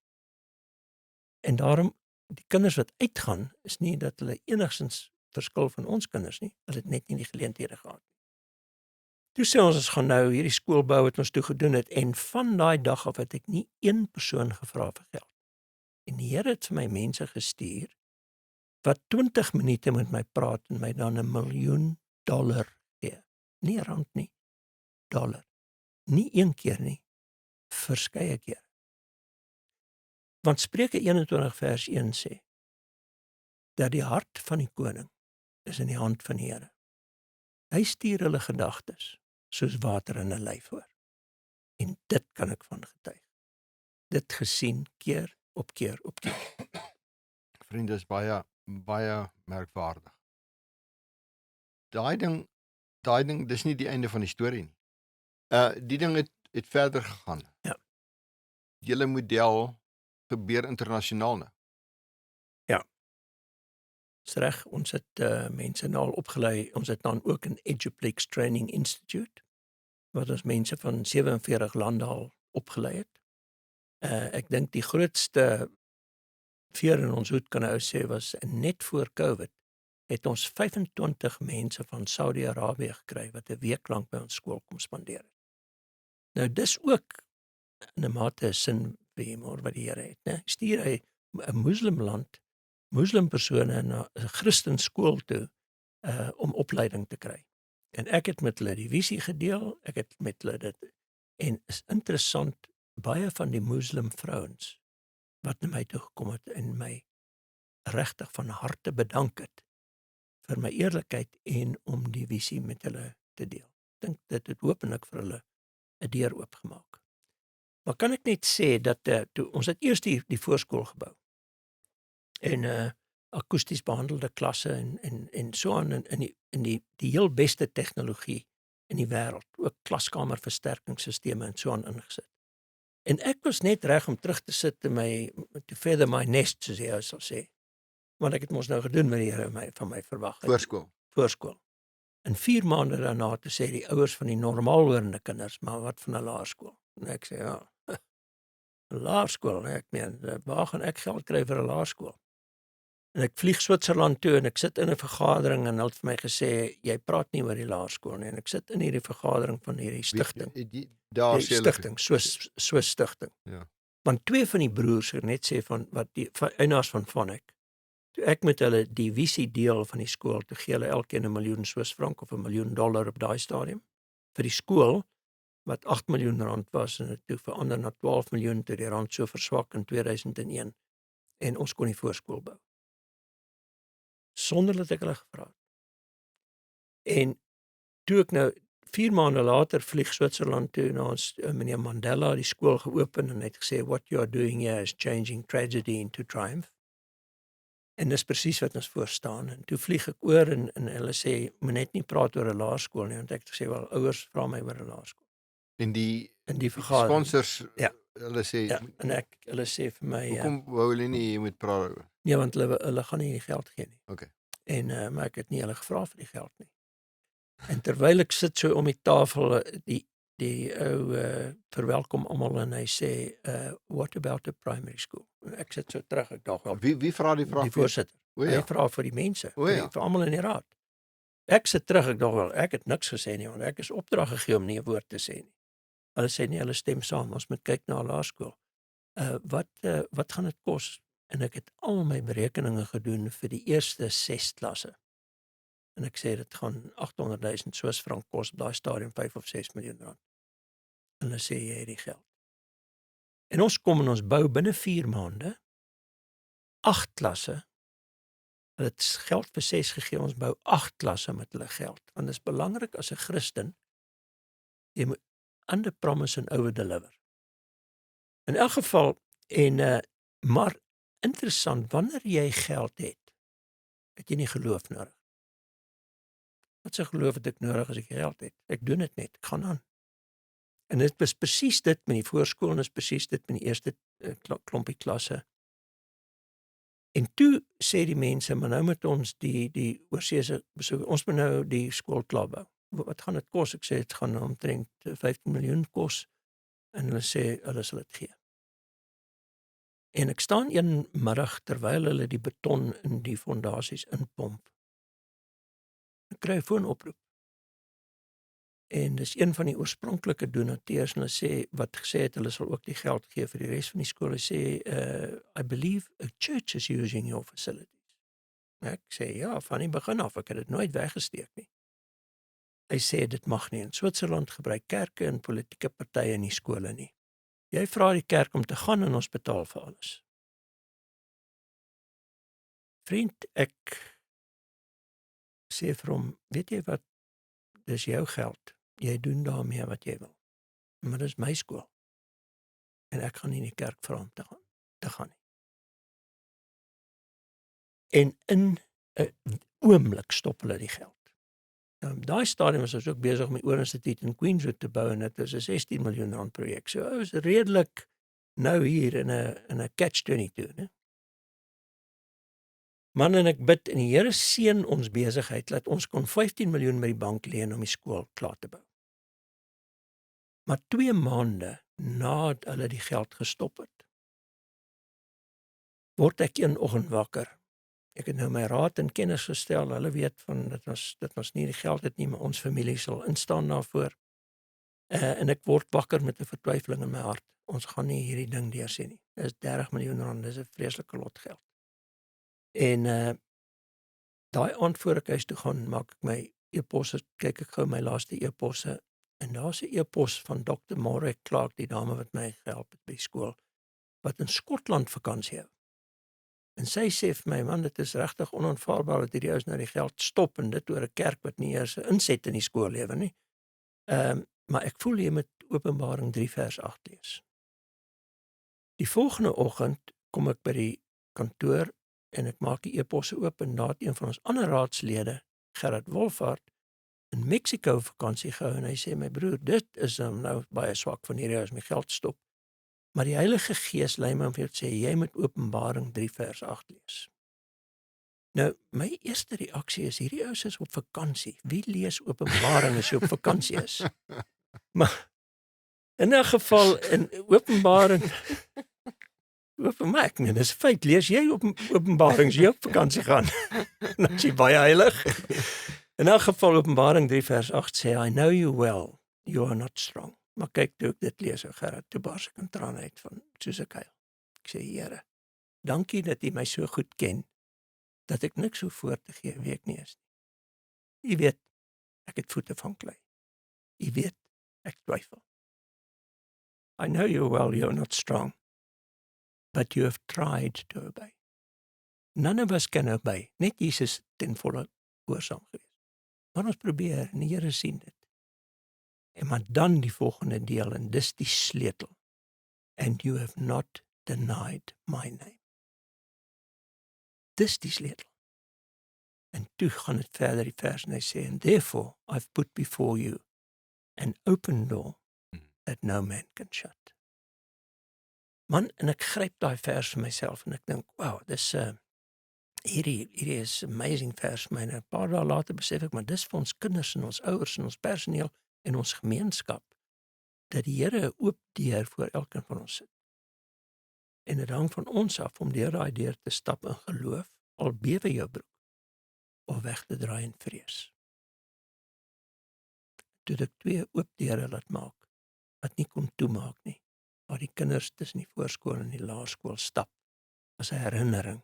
En daarom, die kinders wat uitgaan, is nie dat hulle enigstens verskil van ons kinders nie, hulle het net nie die geleenthede gehad. Toe sê ons gaan nou hierdie skool bou wat ons toe gedoen het, en van daai dag af het ek nie een persoon gevra vir geld. En die Here het vir my mense gestuur, wat 20 minute met my praat en my dan $1 miljoen gee. Nie rand nie, dollar. Nie een keer nie, verskeie keer. Want Spreuke 21 vers 1 sê, dat die hart van die koning is in die hand van die Here. Hy stuur hulle gedagtes, soos water in 'n lyf hoor. En dit kan ek van getuig. Dit gesien keer op keer op keer.
Vriende, is baie merkwaardig. Daai ding, dis nie die einde van die storie nie. Die ding het verder gegaan.
Ja.
Julle model gebeur internasionaal nou.
Ja. Dis reg, ons het mense nou al opgelei. Ons het dan ook 'n Eduplex Training Institute, wat ons mense van 47 lande al opgelei het. Ek dink die grootste veer in ons hoed, kan ek sê, was net voor COVID, het ons 25 mense van Saudi-Arabië gekry, wat 1 week lank by ons skool kom spandeer het. Nou, dis ook in 'n mate 'n sin vir humor wat die Here het, né? Stuur hy 'n moslimland, moslimpersone na 'n Christen skool toe, om opleiding te kry. En ek het met hulle die visie gedeel, ek het met hulle dit, en is interessant, baie van die moslim vrouens, wat na my toe gekom het en my regtig van harte bedank het, vir my eerlikheid en om die visie met hulle te deel. Ek dink dit het hopelik vir hulle 'n deur oopgemaak. Maar kan ek net sê dat toe ons het eers die voorskool gebou, en akoesties behandelde klasse en so aan, in die heel beste tegnologie in die wêreld, ook klaskamerversterkingsstelsels en so aan ingesit. En ek was net reg om terug te sit to feather my nest, soos jy sal sê. Want ek het mos nou gedoen wat die Here van my verwag het. Voorskool. En 4 maande daarna te sê die ouers van die normaalhorende kinders, maar wat van 'n laerskool? En ek sê, ja, 'n laerskool, ek meen, waar gaan ek geld kry vir 'n laerskool? En ek vlieg Switserland toe en ek sit in 'n vergadering en hulle het vir my gesê, jy praat nie oor die laerskool nie. En ek sit in hierdie vergadering van hierdie stigting.
Daar
die stigting, Swiss stigting.
Ja.
Want 2 van die broers het net sê van wat die eienaars van Phonic. Toe ek met hulle die visie deel van die skool, toe gee hulle elkeen $1 miljoen of $1 miljoen op daai stadium vir die skool wat R8 miljoen was en dit toe verander na 12 miljoen toe die rand so verswak in 2001 en ons kon die voorskool bou. Sonder dat ek hulle gevra het. En toe ek nou 4 maande later vlieg Switserland toe na ons meneer Mandela die skool geopen en het gesê what you are doing here is changing tragedy into triumph. En dis presies wat ons voor staan. En toe vlieg ek oor en hulle sê moet net nie praat oor 'n laerskool nie, want ek sê wel ouers vra my oor 'n laerskool.
En die
vergadering,
sponsors,
ja,
hulle sê,
ja, en hulle sê vir my,
hoekom wou hulle nie jy moet praat oor?
nee, want hulle gaan nie die geld gee nie.
Okay.
En maar ek het nie hulle gevra vir die geld nie. En terwyl ek sit so om die tafel, die ou verwelkom almal en hy sê, what about the primary school? En ek sit so terug, ek dink wel.
Wie vra die vraag?
Die voorsitter.
O, ja.
Hy vra vir die mense,
O, ja.
vir almal in die raad. Ek sit terug, ek dink wel, ek het niks gesê nie, want ek is opdrag gegee om nie 'n woord te sê nie. Hulle sê nie, hulle stem saam, ons moet kyk na 'n laerskool. Wat gaan dit kos? En ek het al my berekeninge gedoen vir die eerste 6 klasse. En ek sê dit gaan 800.000 Swiss frank kos op daai stadium 5 of 6 miljoen rand. En hulle sê jy het die geld. En ons kom en ons bou binne 4 maande 8 klasse. Hulle het geld vir 6 gegee, ons bou 8 klasse met hulle geld. Want dit is belangrik as 'n Christen, jy moet under promise and over deliver. In elk geval, maar interessant, wanneer jy geld het jy nie geloof nodig. Wat se geloof het ek nodig as ek geld het? Ek doen dit net, ek gaan aan. En dit was presies dit met die voorskool en is presies dit met die eerste klompie klasse. En toe sê die mense, maar nou moet ons die oorseese besoek, ons moet nou die skool klaar bou. Wat gaan dit kos? Ek sê dit gaan omtrent 15 miljoen kos. En hulle sê hulle sal dit gee. En ek staan een middag terwyl hulle die beton in die fondasies inpomp. Ek kry 'n foonoproep. En dis een van die oorspronklike donateurs en hulle sê wat gesê het hulle sal ook die geld gee vir die res van die skool. Hulle sê I believe a church is using your facilities. Ek sê ja, van die begin af, ek het dit nooit weggesteek nie. Hy sê dit mag nie. In Switserland gebruik kerke en politieke partye nie skole nie. Jy vra die kerk om te gaan en ons betaal vir alles. Vriend, ek sê vir hom, weet jy wat, dis jou geld. Jy doen daarmee wat jy wil. Maar dis my skool. En ek gaan nie in die kerk vra om te gaan nie. En in 'n oomblik stop hulle die geld. Nou, daai stadium was ons ook besig om die Oor Instituut in Queenswood te bou en dit was 'n 16 miljoen rand projek. So dit was redelik nou hier in 'n catch-22, né? Man, en ek bid en die Here seën ons besigheid dat ons kon 15 miljoen by die bank leen om die skool klaar te bou. Maar 2 maande nadat hulle die geld gestop het, word ek een oggend wakker. Ek het nou my raad en kennis gestel. Hulle weet van dit was nie die geld het nie, maar ons familie sal instaan daarvoor. En ek word wakker met 'n vertwyfeling in my hart. Ons gaan nie hierdie ding deursien nie. Dit is 30 miljoen rand, dis 'n vreeslike lot geld. En daai aand voor ek huis toe gaan, maak ek my e-posse, kyk ek gou my laaste e-posse en daar's 'n e-pos van Dr. Morag Clark, die dame wat my gehelp het by skool, wat in Skotland vakansie hou. En sy sê vir my, man, dit is regtig onaanvaarbaar dat hierdie ouens nou die geld stop en dit oor 'n kerk wat nie eers 'n inset in die skool lewer nie. Maar ek voel jy moet Openbaring 3 vers 8 lees. Die volgende oggend kom ek by die kantoor en ek maak die e-posse oop en daar het een van ons ander raadslede, Gerard Wolfhard, in Mexico vakansie gehou en hy sê, my broer, dit is nou baie swak van hierdie ouens my geld stop. Maar die Heilige Gees lei my om vir jou te sê, jy moet Openbaring 3 vers 8 lees. Nou, my eerste reaksie is, hierdie ouens is op vakansie. Wie lees Openbaring as jy op vakansie is? Maar in 'n geval, in Openbaring, ek meen, dis feit, lees jy Openbaring as jy op vakansie gaan? Dan is jy baie heilig. In 'n geval, Openbaring 3 vers 8 sê, I know you well, you are not strong. Maar kyk, toe ek dit lees, Gerard, toe bars ek in trane uit van soos ek huil. Ek sê, Here, dankie dat U my so goed ken, dat ek niks hoef voor te gee wie ek nie is nie. U weet, ek het voete van klei. U weet, ek twyfel. I know you well, you're not strong, but you have tried to obey. None of us can obey. Net Jesus ten volle gehoorsaam gewees. Maar ons probeer, en die Here sien dit. En maar dan die volgende deel, en dis die sleutel. And you have not denied my name. Dis die sleutel. En toe gaan dit verder die vers en hy sê, and therefore I've put before you an open door that no man can shut. Man, en ek gryp daai vers vir myself en ek dink, wow, dis hierdie is amazing vers vir my. En 'n paar dae later besef ek, maar dis vir ons kinders en ons ouers en ons personeel en ons gemeenskap, dat die Here 'n oop deur voor elkeen van ons sit. En dit hang van ons af om deur daai deur te stap in geloof, al bewe jou broek, of weg te draai in vrees. Toe ek 2 oop deure laat maak, wat nie kon toemaak nie, waar die kinders tussen die voorskool en die laerskool stap, as 'n herinnering,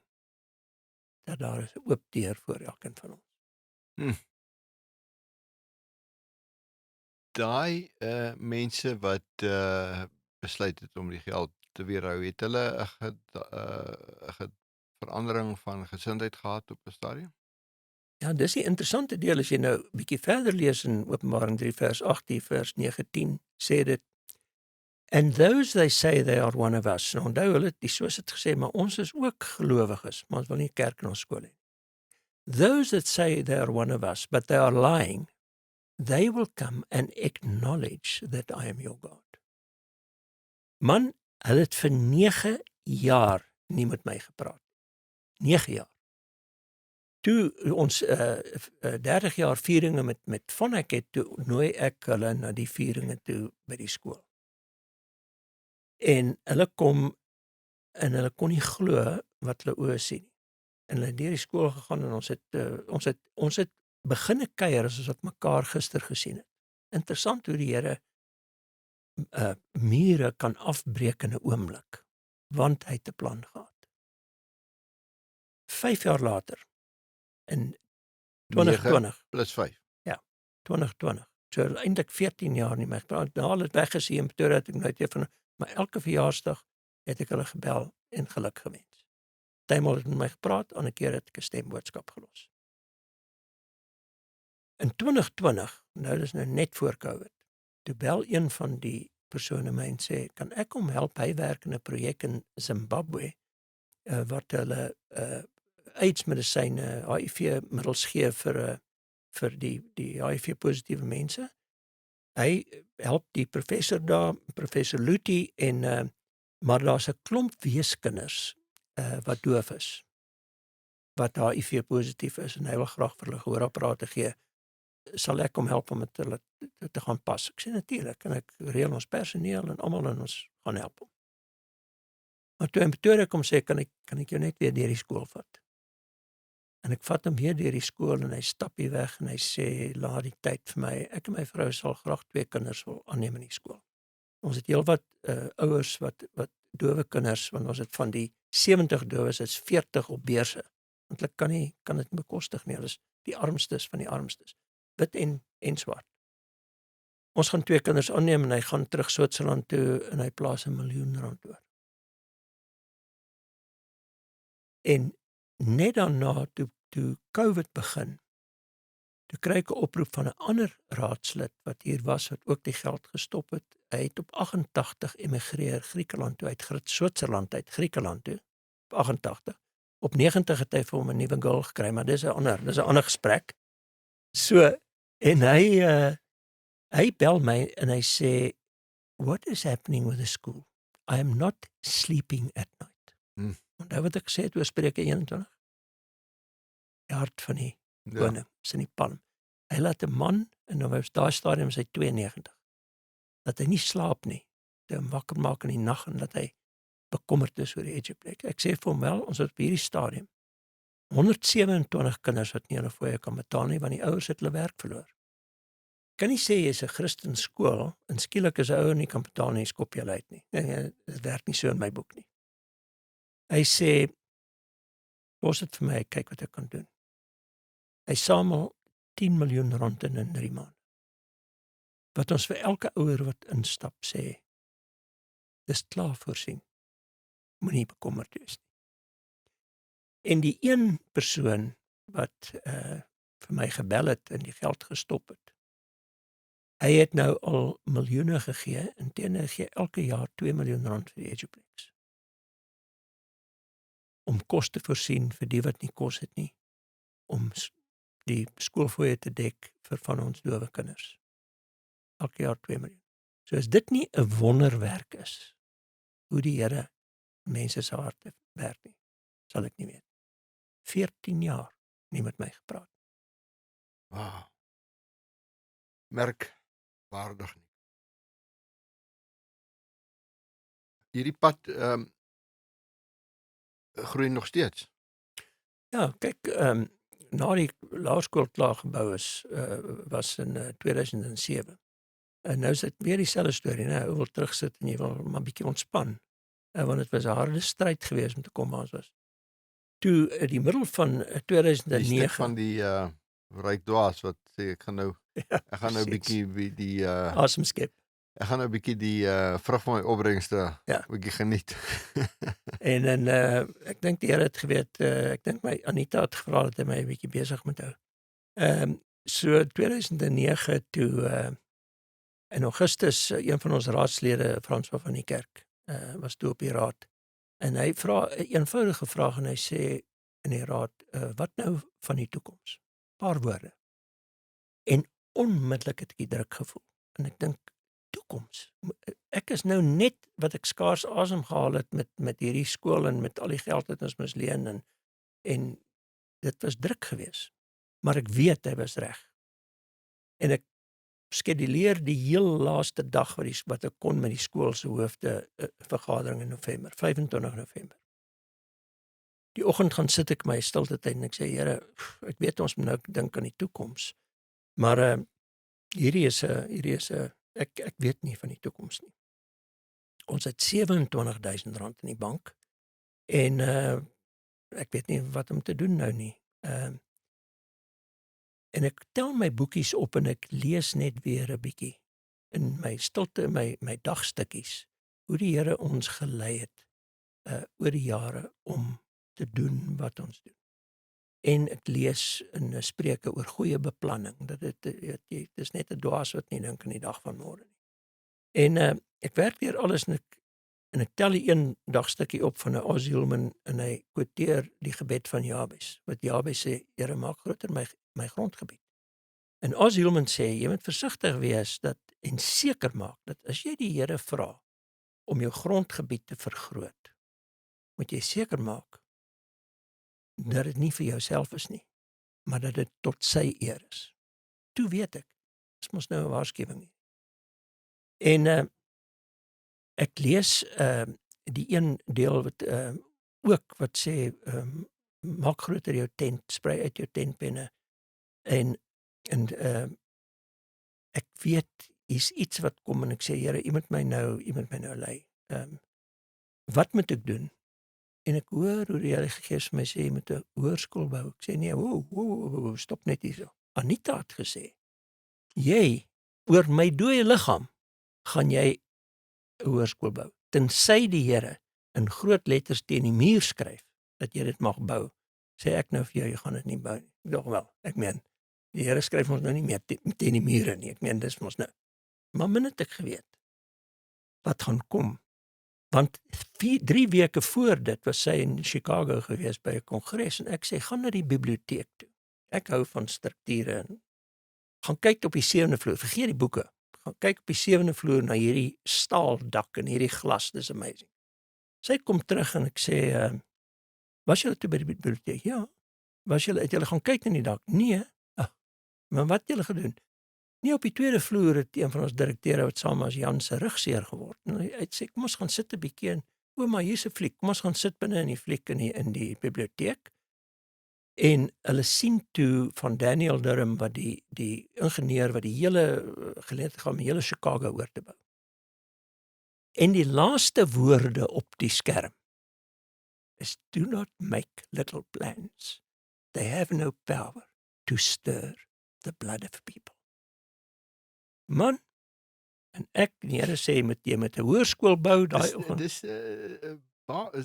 dat daar is 'n oop deur vir elkeen van ons.
Daai mense wat besluit het om die geld te weerhou, het hulle 'n verandering van gesindheid gehad op 'n stadium?
Ja, dis die interessante deel, as jy nou bietjie verder lees in Openbaring 3 vers 18, vers 19, sê dit, "And those they say they are one of us." Nou onthou hulle, die soos het gesê, maar ons is ook gelowiges, maar ons wil nie kerk in ons skool hê. "Those that say they are one of us, but they are lying, they will come and acknowledge that I am your God." Man, hulle het vir 9 jaar nie met my gepraat. 9 jaar. Toe ons 30 jaar vieringe met Vonnek het, toe nooi ek hulle na die vieringe toe by die skool. En hulle kom en hulle kon nie glo wat hulle oë sien nie. En hulle het deur die skool gegaan en ons het beginne kuier as ons wat mekaar gister gesien het. Interessant hoe die Here mure kan afbreek in 'n oomblik, want hy het 'n plan gehad. 5 jaar later, in 2020
plus 5.
Ja, 2020. So eintlik 14 jaar nie meer gepraat. Nou al het weggesien in Pretoria, het ek nooit weer van, maar elke verjaarsdag het ek hulle gebel en geluk gewens. Partymal het met my gepraat, ander keer het ek 'n stemboodskap gelos. In 2020, nou dis nou net voor COVID, toe bel een van die persone my en sê, kan ek hom help? Hy werk in 'n projek in Zimbabwe, wat hulle AIDS-medisyne, HIV-middels gee vir die HIV-positiewe mense. Hy help die professor daar, professor Luti, en maar daar's 'n klomp weeskinders wat doof is, wat HIV-positief is, en hy wil graag vir hulle gehoorapparate gee. Sal ek hom help om met hulle te gaan pas? Ek sê natuurlik, en ek reël ons personeel en almal, en ons gaan help hom. Maar toe in Pretoria kom sê, kan ek jou net weer deur die skool vat? En ek vat hom weer deur die skool en hy stap hier weg en hy sê, laat die tyd vir my, ek en my vrou sal graag 2 kinders wil aanneem in die skool. Ons het heelwat ouers wat dowe kinders, want ons het van die 70 dowes is 40 op beurse. Want hulle kan dit nie bekostig nie. Hulle is die armstes van die armstes. Wit en swart. Ons gaan 2 kinders aanneem en hy gaan terug Switserland toe en hy plaas R1 miljoen oor. En net daarna, toe COVID begin, toe kry ek 'n oproep van 'n ander raadslid wat hier was, wat ook die geld gestop het. Hy het op 88 emigreer Griekeland toe, uit Switserland uit Griekeland toe, op 88. Op 90 het hy vir hom 'n nuwe girl gekry, maar dis 'n ander gesprek. So, en hy bel my en hy sê, what is happening with the school? I am not sleeping at night. Onthou wat ek gesê het oor Spreuke 21? Die hart van die koning is in die palm. Hy laat 'n man, en op daai stadium is hy 92, dat hy nie slaap nie, dat hy hom wakker maak in die nag en dat hy bekommerd is oor die Egypte. Ek sê vir hom, wel, ons het op hierdie stadium 127 kinders wat nie hulle fooie kan betaal nie, want die ouers het hulle werk verloor. Kan nie sê jy is 'n Christen skool en skielik as 'n ouer nie kan betaal nie, skop jy hulle uit nie. Nee, dit werk nie so in my boek nie. Hy sê, los dit vir my, kyk wat ek kan doen. Hy samel R10 miljoen in 3 maande. Wat ons vir elke ouer wat instap sê, dis klaar voorsien. Moenie bekommerd wees nie. En die een persoon wat vir my gebel het en die geld gestop het, hy het nou al miljoene gegee, en teenoor gee elke jaar R2 miljoen vir die Eduplex. Om kos te voorsien vir die wat nie kos het nie, om die skoolfooie te dek vir van ons dowe kinders. Elke jaar 2 miljoen. So as dit nie 'n wonderwerk is, hoe die Here mense se harte werk nie, sal ek nie weet. 14 jaar nie met my gepraat.
Wow. Merkwaardig nie. Hierdie pad groei nog steeds.
Ja, kyk, na die laerskool klaar gebou is, was in 2007. En nou is dit weer dieselfde storie, né? Ou wil terugsit en jy wil maar bietjie ontspan. Want dit was 'n harde stryd geweest om te kom waar ons was. Toe in die middel van
Die stuk
2009
van die ryk dwaas wat sê ek gaan nou
ja,
bietjie die
asem skep.
ek gaan nou bietjie die vrug van my opbrengste
Ja.
bietjie geniet.
En ek dink die Here het geweet, ek dink my Anita het gevra dat hy my 'n bietjie besig moet hou. So 2009 toe in Augustus een van ons raadslede, François van die Kerk, was toe op die raad. En hy vra 'n eenvoudige vraag en hy sê in die raad, wat nou van die toekoms? Paar woorde. En onmiddellik het ek die druk gevoel. En ek dink toekoms. Ek is nou net wat ek skaars asem gehaal het met hierdie skool en met al die geld wat ons moes leen en dit was druk geweest. Maar ek weet hy was reg. En ek skeduleer die heel laaste dag wat ek kon met die skool se hoofde vergadering in November, 25 November. Die oggend gaan sit ek my stilte tyd en ek sê Here, ek weet ons moet nou dink aan die toekoms. Maar hierdie is 'n ek weet nie van die toekoms nie. Ons het R27,000 in die bank en ek weet nie wat om te doen nou nie. En ek tel my boekies op en ek lees net weer 'n bietjie in my stilte, my dagstukkies, hoe die Here ons gelei het oor die jare om te doen wat ons doen. En ek lees in Spreuke oor goeie beplanning, dat dit is net 'n dwaas wat nie dink aan die dag van môre nie. En ek werk deur alles en ek tel die een dagstukkie op van 'n Ozzy Hillman en hy quoteer die gebed van Jabes, wat Jabes sê, Here maak groter my grondgebied. En Ozzy Hillman sê, jy moet versigtig wees en seker maak dat as jy die Here vra om jou grondgebied te vergroot, moet jy seker maak dat dit nie vir jouself is nie, maar dat dit tot sy eer is. Toe weet ek, dis mos nou 'n waarskuwing nie. En ek lees die een deel wat ook wat sê maak groter jou tent, sprei uit jou tentpenne. En ek weet hier's iets wat kom en ek sê Here, U moet my nou lei. Wat moet ek doen? En ek hoor hoe die Heilige Gees my sê jy moet 'n hoërskool bou. Ek sê nee, wo, stop net hierso. Anita het gesê jy oor my dooie liggaam gaan jy 'n hoërskool bou. Tensy die Here in groot letters teen die muur skryf dat jy dit mag bou, sê ek nou vir jou, jy gaan dit nie bou nie. Nog wel, ek meen, die Here skryf ons nou nie meer teen die mure nie. Ek meen, dis mos nou. Maar min het ek geweet wat gaan kom. Want 3 weke voor dit was sy in Chicago gewees by 'n kongres en ek sê, gaan na die biblioteek toe. Ek hou van strukture en gaan kyk op die 7de vloer, vergeet die boeke. Gaan kyk op die 7de vloer na hierdie staaldak en hierdie glas, dis amazing. Sy kom terug en ek sê, was julle toe by die biblioteek? Ja. Het julle gaan kyk in die dak? Nee. Maar wat het julle gedoen? Nee, op die 2de vloer het een van ons direkteure wat saam as Jan se rug seer geword. En hy sê, kom ons gaan sit 'n bietjie en maar hier's 'n fliek. Kom ons gaan sit binne in die fliek in die biblioteek. En hulle sien toe van Daniel Durham wat die ingenieur wat die hele geleentheid gaan om die hele Chicago oor te bou. En die laaste woorde op die skerm is do not make little plans. They have no power to stir the blood of people. Man, en ek, die Here sê jy met 'n hoërskool bou daai oggend.
Dis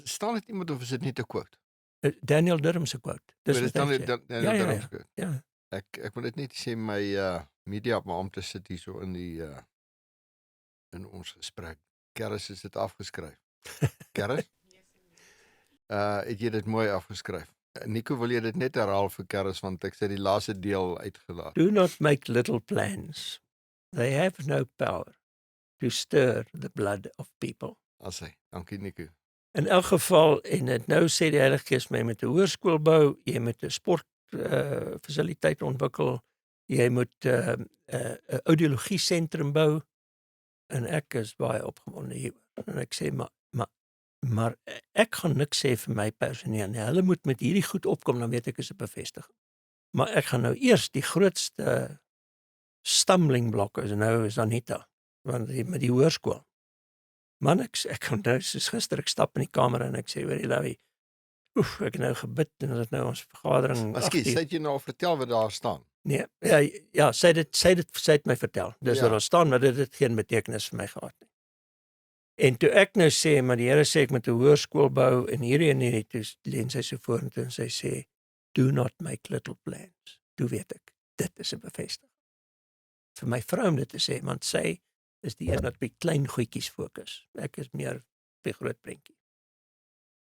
staan dit iemand of is dit net 'n quote?
Daniel Durham se quote.
Dis dan
ja.
Ek wil dit net sê my media maar om te sit hier so in ons gesprek. Keris is dit afgeskryf. Keris? Het jy dit mooi afgeskryf? Nico, wil jy dit net herhaal vir Keris want ek sê die laaste deel uitgelaat.
Do not make little plans. They have no power to stir the blood of people.
Dankie Nico.
In elk geval, en dit nou sê die Heilige Gees my met 'n hoërskool bou, jy moet 'n sport fasiliteit ontwikkel, jy moet 'n audiologie sentrum bou en ek is baie opgewonde hieroor. En ek sê maar ek gaan niks sê vir my personeel nie. Hulle moet met hierdie goed opkom, dan weet ek is 'n bevestiging. Maar ek gaan nou eers die grootste stumbling block is Anita, want met die hoërskool. Man, ek onthou soos gister, ek stap in die kamer en ek sê, hoorie Lavie, ek het nou gebid en dit nou ons vergadering.
Miskien, sê jy nou al vertel wat daar staan?
Nee, ja, sy het my vertel. Dis wat daar staan, maar dit het geen betekenis vir my gehad nie. En toe ek nou sê, maar die Here sê ek moet 'n hoërskool bou en hierdie toe leen sy so vorentoe en sy sê, do not make little plans. Toe weet ek, dit is 'n bevestiging. Vir my vrou om dit te sê, want sy is die een wat by klein goedjies fokus. Ek is meer by groot prentjie.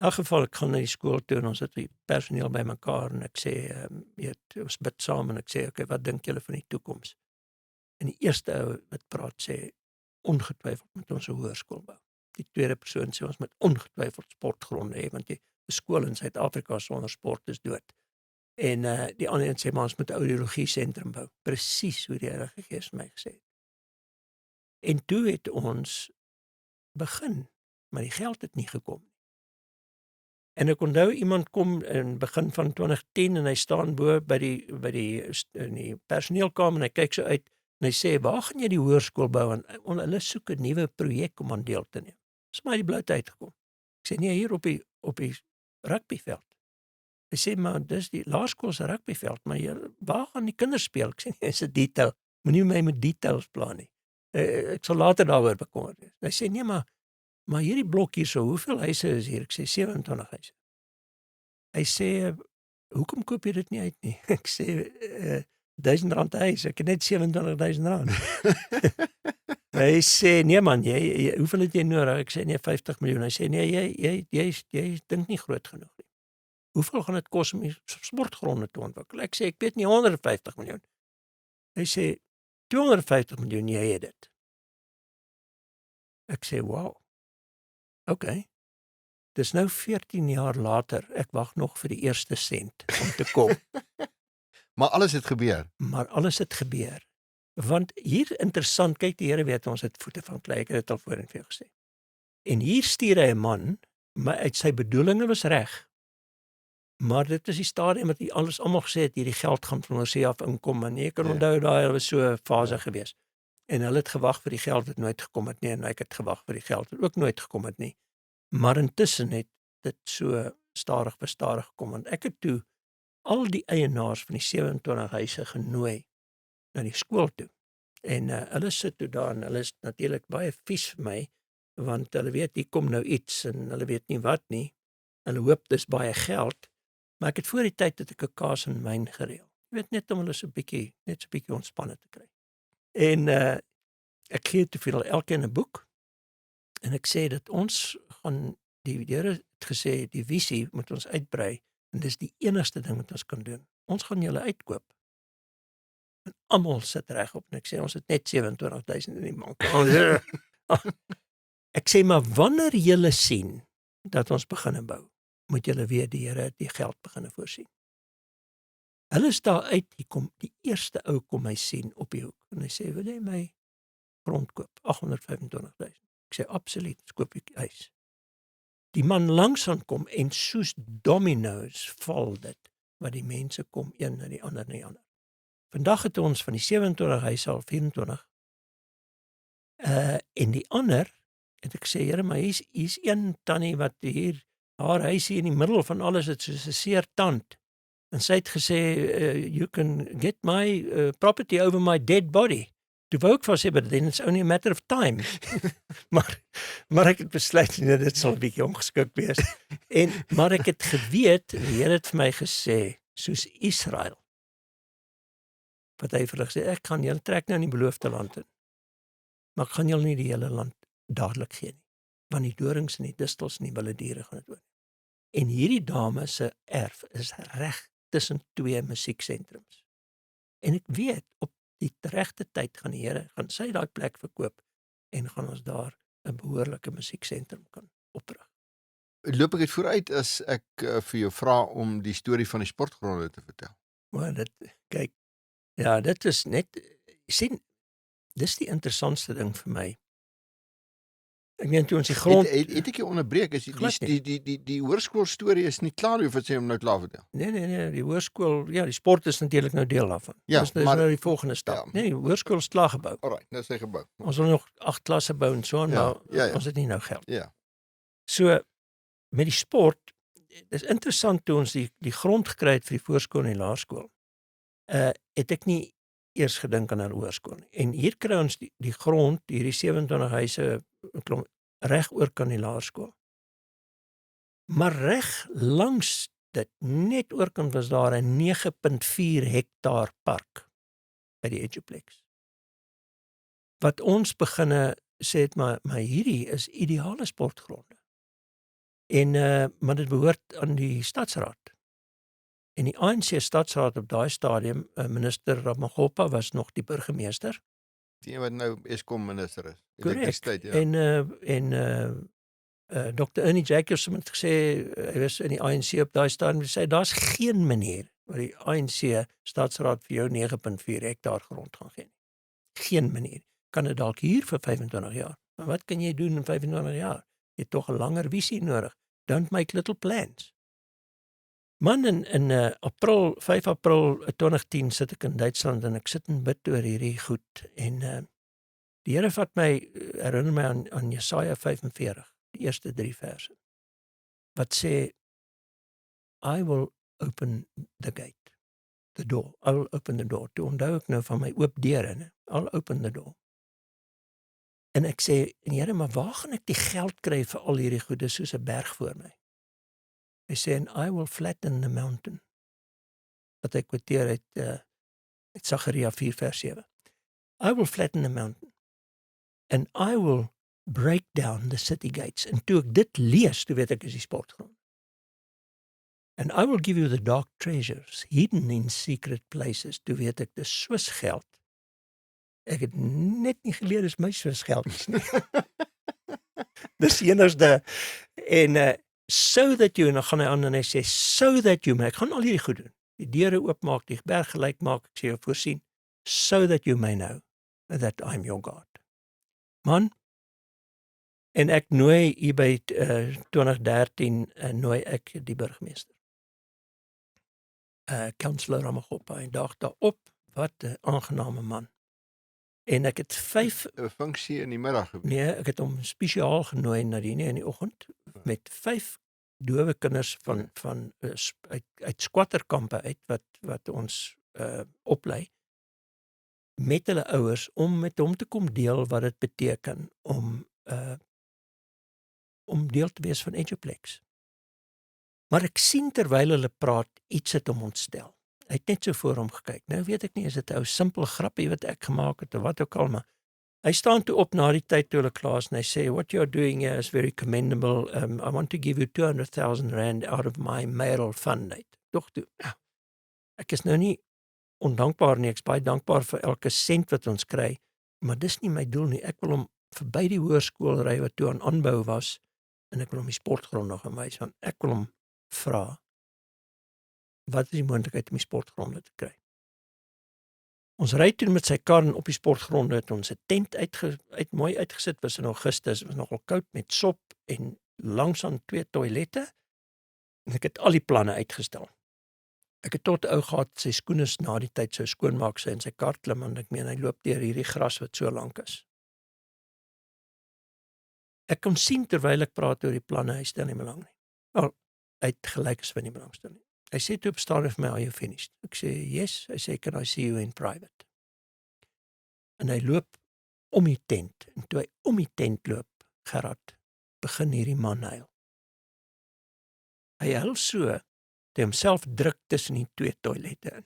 In elk geval, ek gaan na die skool toe en ons het die personeel by mekaar en ek sê, ons bid saam en ek sê, okay, wat dink julle van die toekoms? En die eerste ou wat praat sê, ongetwyfeld moet ons 'n hoërskool bou. Die tweede persoon sê ons moet ongetwyfeld sportgronde hê, want 'n skool in Suid-Afrika sonder sport is dood. En die ander een sê, maar ons moet 'n audiologie sentrum bou. Presies hoe die Heilige Gees my gesê het. En toe het ons begin, maar die geld het nie gekom nie. En ek onthou iemand kom in begin van 2010 en hy staan bo by die personeelkamer en hy kyk so uit en hy sê, waar gaan jy die hoërskool bou? En hulle soek 'n nuwe projek om aan deel te neem. Dis maar die bloute uitgekom. Ek sê, nee, hier op die rugbyveld. Hy sê, maar dis die laerskool se rugbyveld, maar waar gaan die kinders speel? Ek sê, nee, dis 'n detail. Moenie my met details pla nie. Ek sal later daaroor bekommerd wees. Hy sê, nee, maar hierdie blok hier so, hoeveel huise is hier? Ek sê, 27 huise. Hy sê, hoekom koop jy dit nie uit nie? Ek sê, R1000 'n huis, ek het net R27,000. Hy sê, nee man, hoeveel het jy nodig? Ek sê, nee, 50 miljoen. Hy sê, nee, jy dink nie groot genoeg nie. Hoeveel gaan dit kos om die sportgronde te ontwikkel? Ek sê, ek weet nie, 150 miljoen. Hy sê, 250 miljoen, jy het dit. Ek sê, wow. Okay. Dis nou 14 jaar later, ek wag nog vir die eerste sent om te kom.
Maar alles het gebeur.
Want hier interessant, kyk, die Here weet ons het voete van klei, ek het dit al voorheen vir jou gesê. En hier stuur hy 'n man, maar uit sy bedoelinge was reg. Maar dit is die stadium wat almal gesê het, hierdie geld gaan van ons af inkom, en ek kan onthou daai was so 'n fase gewees. En hulle het gewag vir die geld wat nooit gekom het nie, en ek het gewag vir die geld wat ook nooit gekom het nie. Maar intussen het dit so stadig gekom, want ek het toe al die eienaars van die 27 huise genooi na die skool toe. En hulle sit toe daar en hulle is natuurlik baie vies vir my, want hulle weet hier kom nou iets en hulle weet nie wat nie. Hulle hoop dis baie geld, maar ek het voor die tyd dat ek 'n kaas en wyn gereël. Jy weet, net om hulle so 'n bietjie ontspanne te kry. En ek gee te veel elkeen 'n boek en ek sê dat ons gaan die Here het gesê die visie moet ons uitbrei en dis die enigste ding wat ons kan doen. Ons gaan julle uitkoop. En almal sit reg op en ek sê ons het net 27,000 in die bank. Ek sê maar wanneer julle sien dat ons begin bou, moet julle weet die Here het die geld begin voorsien. Hulle is daar uit, die eerste ou kom my sien op die hoek en hy sê, wil jy my grond koop? 825,000. Ek sê absoluut, koop die huis. Die man langs aan kom en soos dominoes val dit, wat die mense kom, een na die ander. Vandag het ons van die 27 huise al 24. En die ander, het ek sê, Here, maar hier's een tannie wat hier, haar huisie in die middel van alles het soos 'n seer tand. En sy het gesê, you can get my property over my dead body. Toe wou ek vir sê, but then it's only a matter of time. maar ek het besluit, nee, dit sal 'n bietjie ongeskik wees. Maar ek het geweet, die Here het vir my gesê, soos Israel, wat hy vir hulle gesê, ek gaan julle trek nou in die beloofde land in, maar ek gaan julle nie die hele land dadelik gee nie, want die dorings en die distels en die wilde diere gaan dit oor. En hierdie dame se erf is reg tussen 2 musieksentrums. En ek weet, op die regte tyd gaan die Here, gaan sy daai plek verkoop en gaan ons daar 'n behoorlike musieksentrum kan oprig.
Loop ek dit vooruit as ek vir jou vra om die storie van die sportgronde te vertel?
Maar kyk, ja, dit is net, sien, dis die interessantste ding vir my. Ek meen toe ons die grond
Het ek jou onderbreek, is
Glad nie.
die hoërskool storie is nie klaar nie, of wat sê hom nou klaar vertel?
Nee, die hoërskool, ja, die sport is natuurlik nou deel daarvan.
Ja,
Dis
maar
nou die volgende stap.
ja,
Nee, die hoërskool is klaar gebou.
alright, nou is hy gebou.
Ons wil nog 8 klasse bou en so aan,
Ja,
maar
ja.
ons het nie nou geld.
Ja.
So met die sport, dis interessant toe ons die grond gekry het vir die voorskool en die laerskool. Het ek nie eers gedink aan 'n hoërskool nie. En hier kry ons die grond, hierdie 27 huise reg oor kan die laerskool. Maar reg langs dit, net oorkant was daar 'n 9.4 hektaar park by die Eduplex. Wat ons beginne sê het, maar hierdie is ideale sportgronde. En maar dit behoort aan die stadsraad. En die ANC stadsraad op daai stadium, minister Ramaphosa was nog die burgemeester.
Die een wat nou Eskom minister is.
Korrek.
Elektrisiteit, ja.
En Dr. Ernie Jacobson het gesê, hy was in die ANC op daai stadium, hy sê daar's geen manier waar die ANC stadsraad vir jou 9.4 hektaar grond gaan gee nie. Geen manier. Kan dit dalk hier vir 25 jaar. Maar wat kan jy doen in 25 jaar? Jy het tog 'n langer visie nodig. Don't make little plans. Man, in April, 5 April 2010 sit ek in Duitsland en ek sit en bid oor hierdie goed en die Here vat my, herinner my aan Jesaja 45, die eerste 3 verse. Wat sê, I will open the gate, the door. I will open the door. Toe onthou ek nou van my oop deure, ne? I'll open the door. En ek sê, Here, maar waar gaan ek die geld kry vir al hierdie goede soos 'n berg voor my? Hy sê, and I will flatten the mountain. Wat ek quoteer uit Sagaria 4 vers 7. I will flatten the mountain. And I will break down the city gates. En toe ek dit lees, toe weet ek is die sportgrond. And I will give you the dark treasures, hidden in secret places. Toe weet ek, dis Swiss geld. Ek het net nie geleer dis my Swiss geld nie. Dis die enigste. En so that you, en dan gaan hy aan en hy sê, so that you, ek gaan al hierdie goed doen. Die deure oopmaak, die berg gelyk maak, ek sê jou voorsien, so that you may know that I'm your God. Man, en ek nooi hier by 2013, nooi ek die burgemeester. Councillor Ramaphosa, en daag daarop, wat 'n aangename man. En ek het 5...
'n funksie in die middag gewees.
Nee, ek het hom spesiaal genooi na die in die oggend, met 5 dowe kinders van uit squatterkampe uit, wat ons oplei, met hulle ouers, om met hom te kom deel wat dit beteken om deel te wees van Eduplex. Maar ek sien terwyl hulle praat, iets het hom ontstel. Hy het net so voor hom gekyk. Nou weet ek nie, is dit 'n ou simpel grappie wat ek gemaak het, of wat ook al, maar hy staan toe op na die tyd toe hulle klaar is, en hy sê, what you're doing here is very commendable. I want to give you 200,000 rand out of my mayoral fund. Toch toe, ek is nou nie ondankbaar nie, ek is baie dankbaar vir elke sent wat ons kry, maar dis nie my doel nie. Ek wil hom verby die hoërskool ry wat toe aan aanbou was, en ek wil hom die sportgrond nog in wys, want ek wil hom vra, wat is die moontlikheid om die sportgronde te kry? Ons ry toe met sy kar en op die sportgronde het ons 'n tent mooi uitgesit, was in Augustus, was nogal koud met sop en langs aan 2 toilette, en ek het al die planne uitgestel. Ek het tot 'n ou gehad, sy skoene na die tyd sou skoonmaak, sy in sy kar klim, en ek meen, hy loop deur hierdie gras wat so lank is. Ek kon sien terwyl ek praat oor die planne, hy stel nie belang nie. Wel, hy het gelyk as vir nie belangstel nie. Hy sê toe op staan vir my, are you finished? Ek sê, yes. Hy sê, can I see you in private? En hy loop om die tent, en toe hy om die tent loop, Gerard, begin hierdie man huil. Hy huil so, dat hy homself druk tussen die 2 toilette in.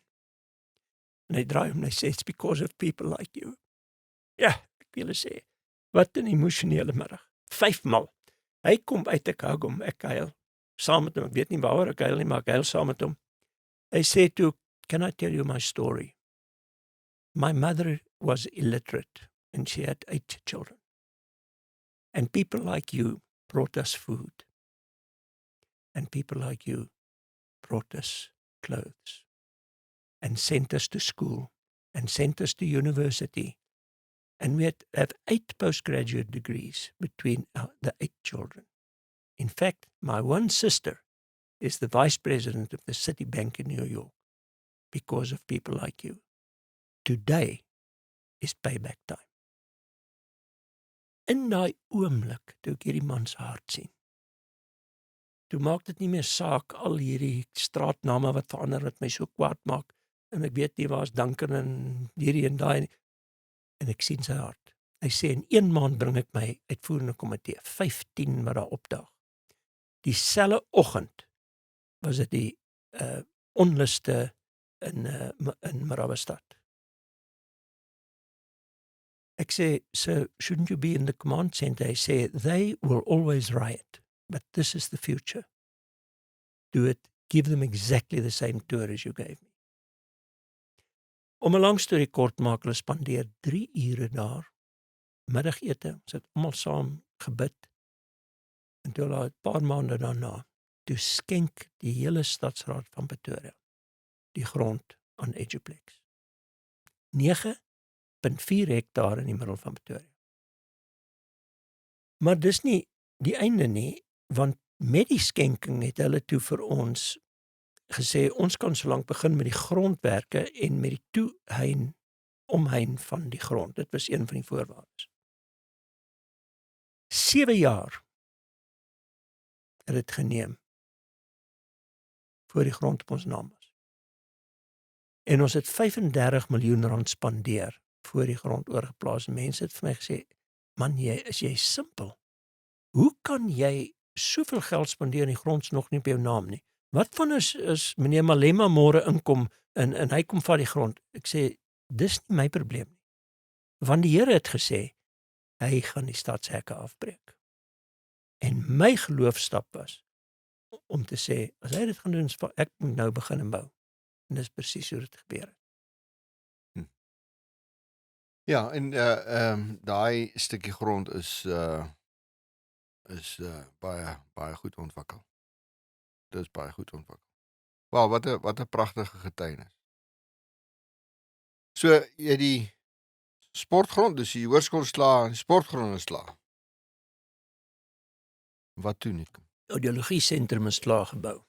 En hy draai om en hy sê, it's because of people like you. Ja, ek wil sê, wat 'n emosionele middag. 5 mal. Hy kom uit, ek hug hom, ek huil. Saam met hom, ek weet nie waaroor ek huil nie, maar ek huil saam met hom. Hy sê toe, can I tell you my story? My mother was illiterate and she had 8 children. And people like you brought us food. And people like you brought us clothes. And sent us to school. And sent us to university. And we have 8 postgraduate degrees between the 8 children. In fact, my one sister is the vice president of the Citibank in New York because of people like you. Today is payback time. In daai oomblik, toe ek hierdie man se hart sien, toe maak dit nie meer saak al hierdie straatname wat verander wat my so kwaad maak, en ek weet nie waar's Duncan en hierdie en daai nie, en ek sien sy hart. Hy sê, in 1 maand bring ek my uitvoerende komitee, 15 wat daar opdaag. Dieselfde oggend was dit die onluste in Marabastad. Ek sê, so shouldn't you be in the command center? Hy sê, they will always riot, but this is the future. Do it, give them exactly the same tour as you gave me. Om 'n lang storie kort maak, hulle spandeer 3 ure daar, middagete, ons het almal saam gebid, en toe laat 'n paar maande daarna, toe skenk die hele stadsraad van Pretoria die grond aan Eduplex. 9,4 hektaar in die middel van Pretoria. Maar dis nie die einde nie, want met die skenking het hulle toe vir ons gesê, ons kan solank begin met die grondwerke en met die omhein van die grond. Dit was een van die voorwaardes. 7 jaar het dit geneem voor die grond op ons naam was. En ons het 35 miljoen rand spandeer voor die grond oorgeplaas. Mense het vir my gesê, man, jy simpel. Hoe kan jy soveel geld spandeer en die grond is nog nie op jou naam nie? Wat van as meneer Malema môre inkom en hy kom vat die grond? Ek sê, dis nie my probleem nie. Want die Here het gesê, hy gaan die stadshekke afbreek. En my geloofstap was om te sê, as hy dit gaan doen, ek moet nou begin en bou. En dis presies hoe dit gebeur het.
Ja, en daai stukkie grond is baie goed ontwikkel. Dit is baie goed ontwikkel. Wow, wat 'n pragtige getuienis. So, jy die sportgrond, dus die hoërskool is klaar, die sportgrond is klaar. Wat toe nie?
Audiologie sentrum is klaar gebou.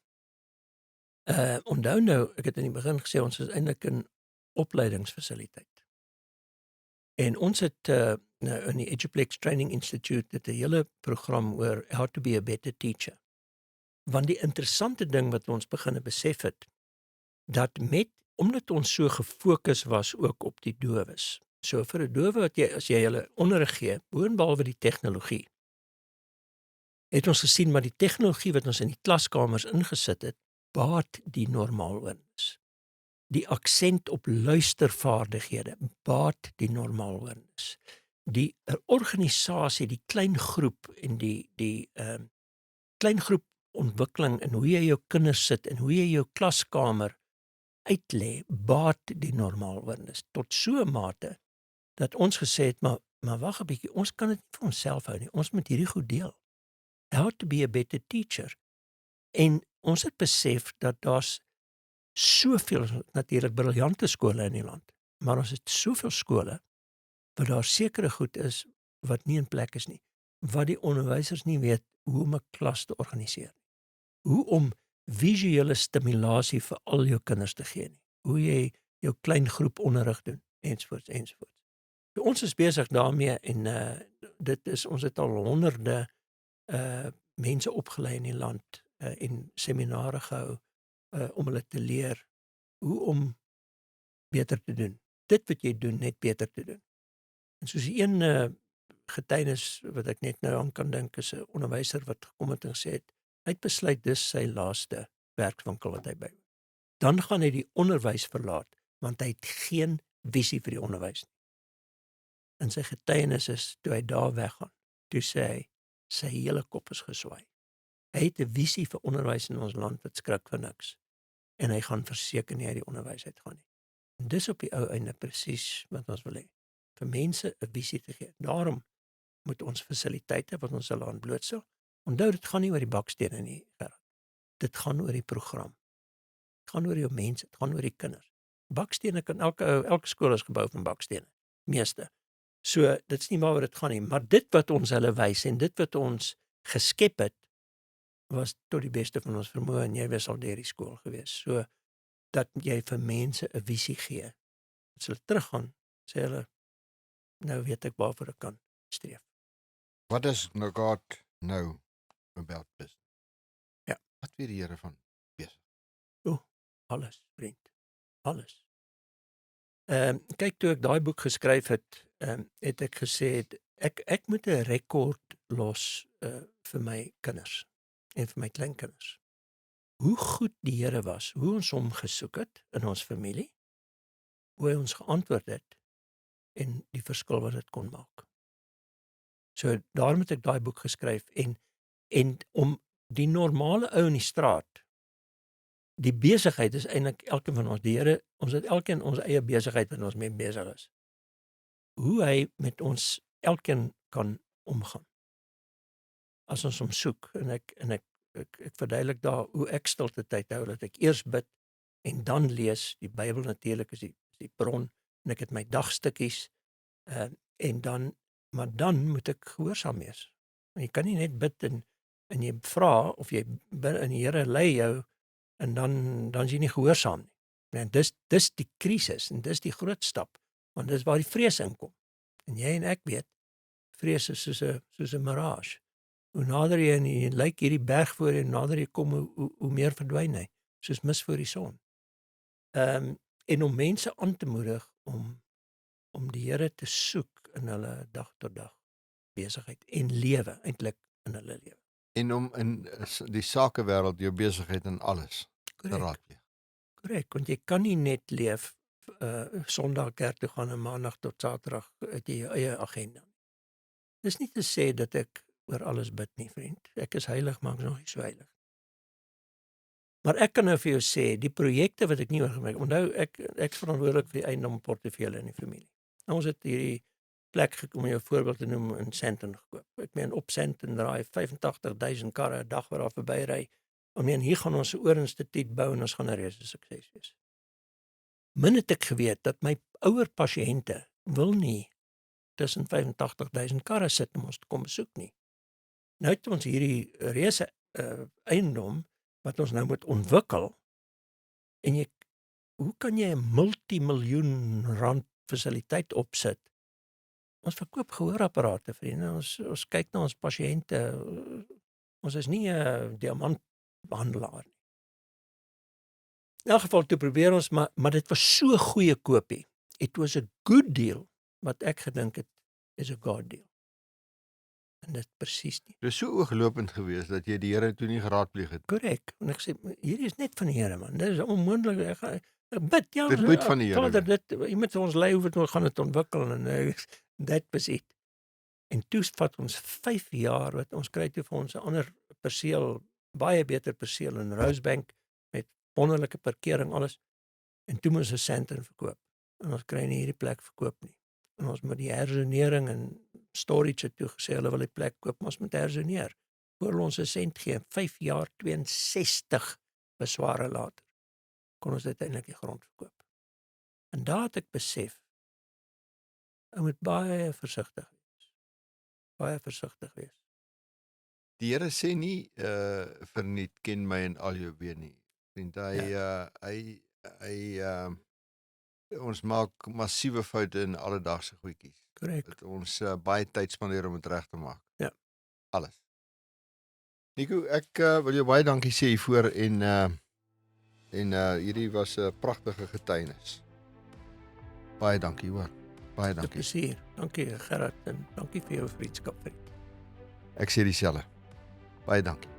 Onthou nou, ek het in die begin gesê, ons is eintlik 'n opleidingsfasiliteit. En ons het nou in die Eduplex Training Institute het 'n hele program oor how to be a better teacher. Want die interessante ding wat ons begin besef het, dat omdat ons so gefokus was ook op die dowes. So vir 'n dowe as jy hulle onderrig gee, boonbehalwe die tegnologie, het ons gesien maar die tegnologie wat ons in die klaskamers ingesit het, baat die normaalhoornis. Die aksent op luistervaardighede baat die normaalhoornis. Die organisasie, die klein groep en die klein groep ontwikkeling en hoe jy jou kinders sit en hoe jy jou klaskamer uitlê, baat die normaalhoornis tot so 'n mate dat ons gesê het, maar wag 'n bietjie, ons kan dit nie vir onsself hou nie. Ons moet hierdie goed deel. How to be a better teacher. En ons het besef dat daar's soveel natuurlik briljante skole in die land, maar ons het soveel skole wat daar sekere goed is wat nie in plek is nie, wat die onderwysers nie weet hoe om 'n klas te organiseer nie, hoe om visuele stimulasie vir al jou kinders te gee nie, hoe jy jou klein groep onderrig doen, ensovoorts. So, ons is besig daarmee en ons het al honderde mense opgelei in die land en seminare gehou om hulle te leer hoe om beter te doen. Dit wat jy doen, net beter te doen. En soos die een getuienis wat ek net nou aan kan dink, is 'n onderwyser wat gekom het en gesê het, hy het besluit dis sy laaste werkswinkel wat hy bywoon. Dan gaan hy die onderwys verlaat, want hy het geen visie vir die onderwys nie. En sy getuienis is, toe hy daar weggaan, toe sê hy, sy hele kop is geswaai. Hy het 'n visie vir onderwys in ons land wat skrik vir niks. En hy gaan verseker nie uit die onderwys uitgaan nie. En dis op die ou einde presies wat ons wil hê. Vir mense 'n visie te gee. Daarom moet ons fasiliteite wat ons hulle aan blootstel. Onthou, dit gaan nie oor die bakstene nie, Gerard. Dit gaan oor die program. Dit gaan oor jou mense, dit gaan oor die kinders. Bakstene kan elke skool is gebou van bakstene, meeste. So, dit's nie waaroor dit gaan nie, maar dit wat ons hulle wys en dit wat ons geskep het, was tot die beste van ons vermoë en jy was al deur die skool gewees. So, dat jy vir mense 'n visie gee. As hulle teruggaan, sê hulle, nou weet ek waarvoor ek kan streef.
What does God know about business?
Ja.
Wat weet die Here van besig?
Alles, vriend. Alles. Kyk, toe ek daai boek geskryf het, het ek gesê, ek moet 'n rekord los vir my kinders en vir my kleinkinders. Hoe goed die Here was, hoe ons hom gesoek het in ons familie, hoe hy ons geantwoord het en die verskil wat dit kon maak. So daarom het ek daai boek geskryf en om die normale ou in die straat, die besigheid is eintlik elkeen van ons, die Here, ons het elkeen ons eie besigheid wat ons mee besig is. Hoe hy met ons elkeen kan omgaan. As ons hom soek en ek verduidelik daar hoe ek stilte tyd hou, dat ek eers bid en dan lees. Die Bybel natuurlik is die bron en ek het my dagstukkies en dan moet ek gehoorsaam wees. Jy kan nie net bid en jy vra of jy en die Here lei jou en dan is jy nie gehoorsaam nie. En dis die krisis en dis die groot stap, want dis waar die vrees inkom. En jy en ek weet, vrees is soos 'n mirage. Hoe nader jy en jy lyk hierdie berg voor jy, nader jy kom, hoe meer verdwyn hy, soos mis voor die son. En om mense aan te moedig om die Here te soek in hulle dag tot dag besigheid en lewe, eintlik in hulle lewe.
En om in die sakewêreld jou besigheid en alles te raadpleeg.
Korrek, want jy kan nie net leef Sondag kerk toe gaan en Maandag tot Saterdag uit jou eie agenda. Dis nie te sê dat ek oor alles bid nie, vriend. Ek is heilig, maar ek is nog nie so heilig. Maar ek kan nou vir jou sê, die projekte wat ek nie oorgemaak, onthou ek is verantwoordelik vir die eiendomportefeulje in die familie. Ons het hierdie plek, om jou voorbeeld te noem, in Sandton gekoop. Ek meen op Sandton draai 85,000 karre 'n dag wat daar verbyry. Ek meen hier gaan ons 'n oor-instituut bou en ons gaan 'n reuse sukses wees. Min het ek geweet dat my ouer pasiënte wil nie tussen 85,000 karre sit om ons te kom besoek nie. Nou het ons hierdie reuse eiendom wat ons nou moet ontwikkel en hoe kan jy 'n multimiljoen rand fasiliteit opsit? Ons verkoop gehoorapparate, vriende. Ons kyk na ons pasiënte. Ons is nie 'n diamantbehandelaar nie. In elk geval, toe probeer ons, maar dit was so 'n goeie koopie. It was a good deal, wat ek gedink het, is a God deal. En dit presies nie.
Dit is so ooglopend geweest, dat jy die Here toe nie geraadpleeg het.
Korrek, en ek sê, hierdie is net van die Here, man. Dit is onmoontlik, ek bid, ja,
Dit moet van die Here
Vader, jy moet ons lei hoe we gaan dit ontwikkel, en that was it. En toe vat ons 5 jaar, wat ons kry toe vir ons 'n ander perseel, baie beter perseel in Rosebank, met wonderlike parkering, alles, en toe moes ons Sandton verkoop, en ons kry nie hierdie plek verkoop nie, en ons moet die herzonering en storage het toe gesê, hulle wil die plek koop, maar ons moet herzoneer, voor ons 'n sent gee, 5 jaar, 62 besware later, kon ons uiteindelik die grond verkoop. En daar het ek besef, ek moet baie versigtig wees. Baie versigtig wees.
Die Here sê nie verniet ken my in al jou weë nie. Vriend, ons maak massiewe foute in alledagse goedjies.
Korrek.
Dat ons baie tyd spandeer om dit reg te maak.
Ja.
Alles. Nico, ek wil jou baie dankie sê hiervoor en hierdie was 'n pragtige getuienis. Baie dankie hoor. Baie dankie.
Plesier. Dankie Gerard en dankie vir jou vriendskap, vriend.
Ek sê dieselfde. Baie dankie.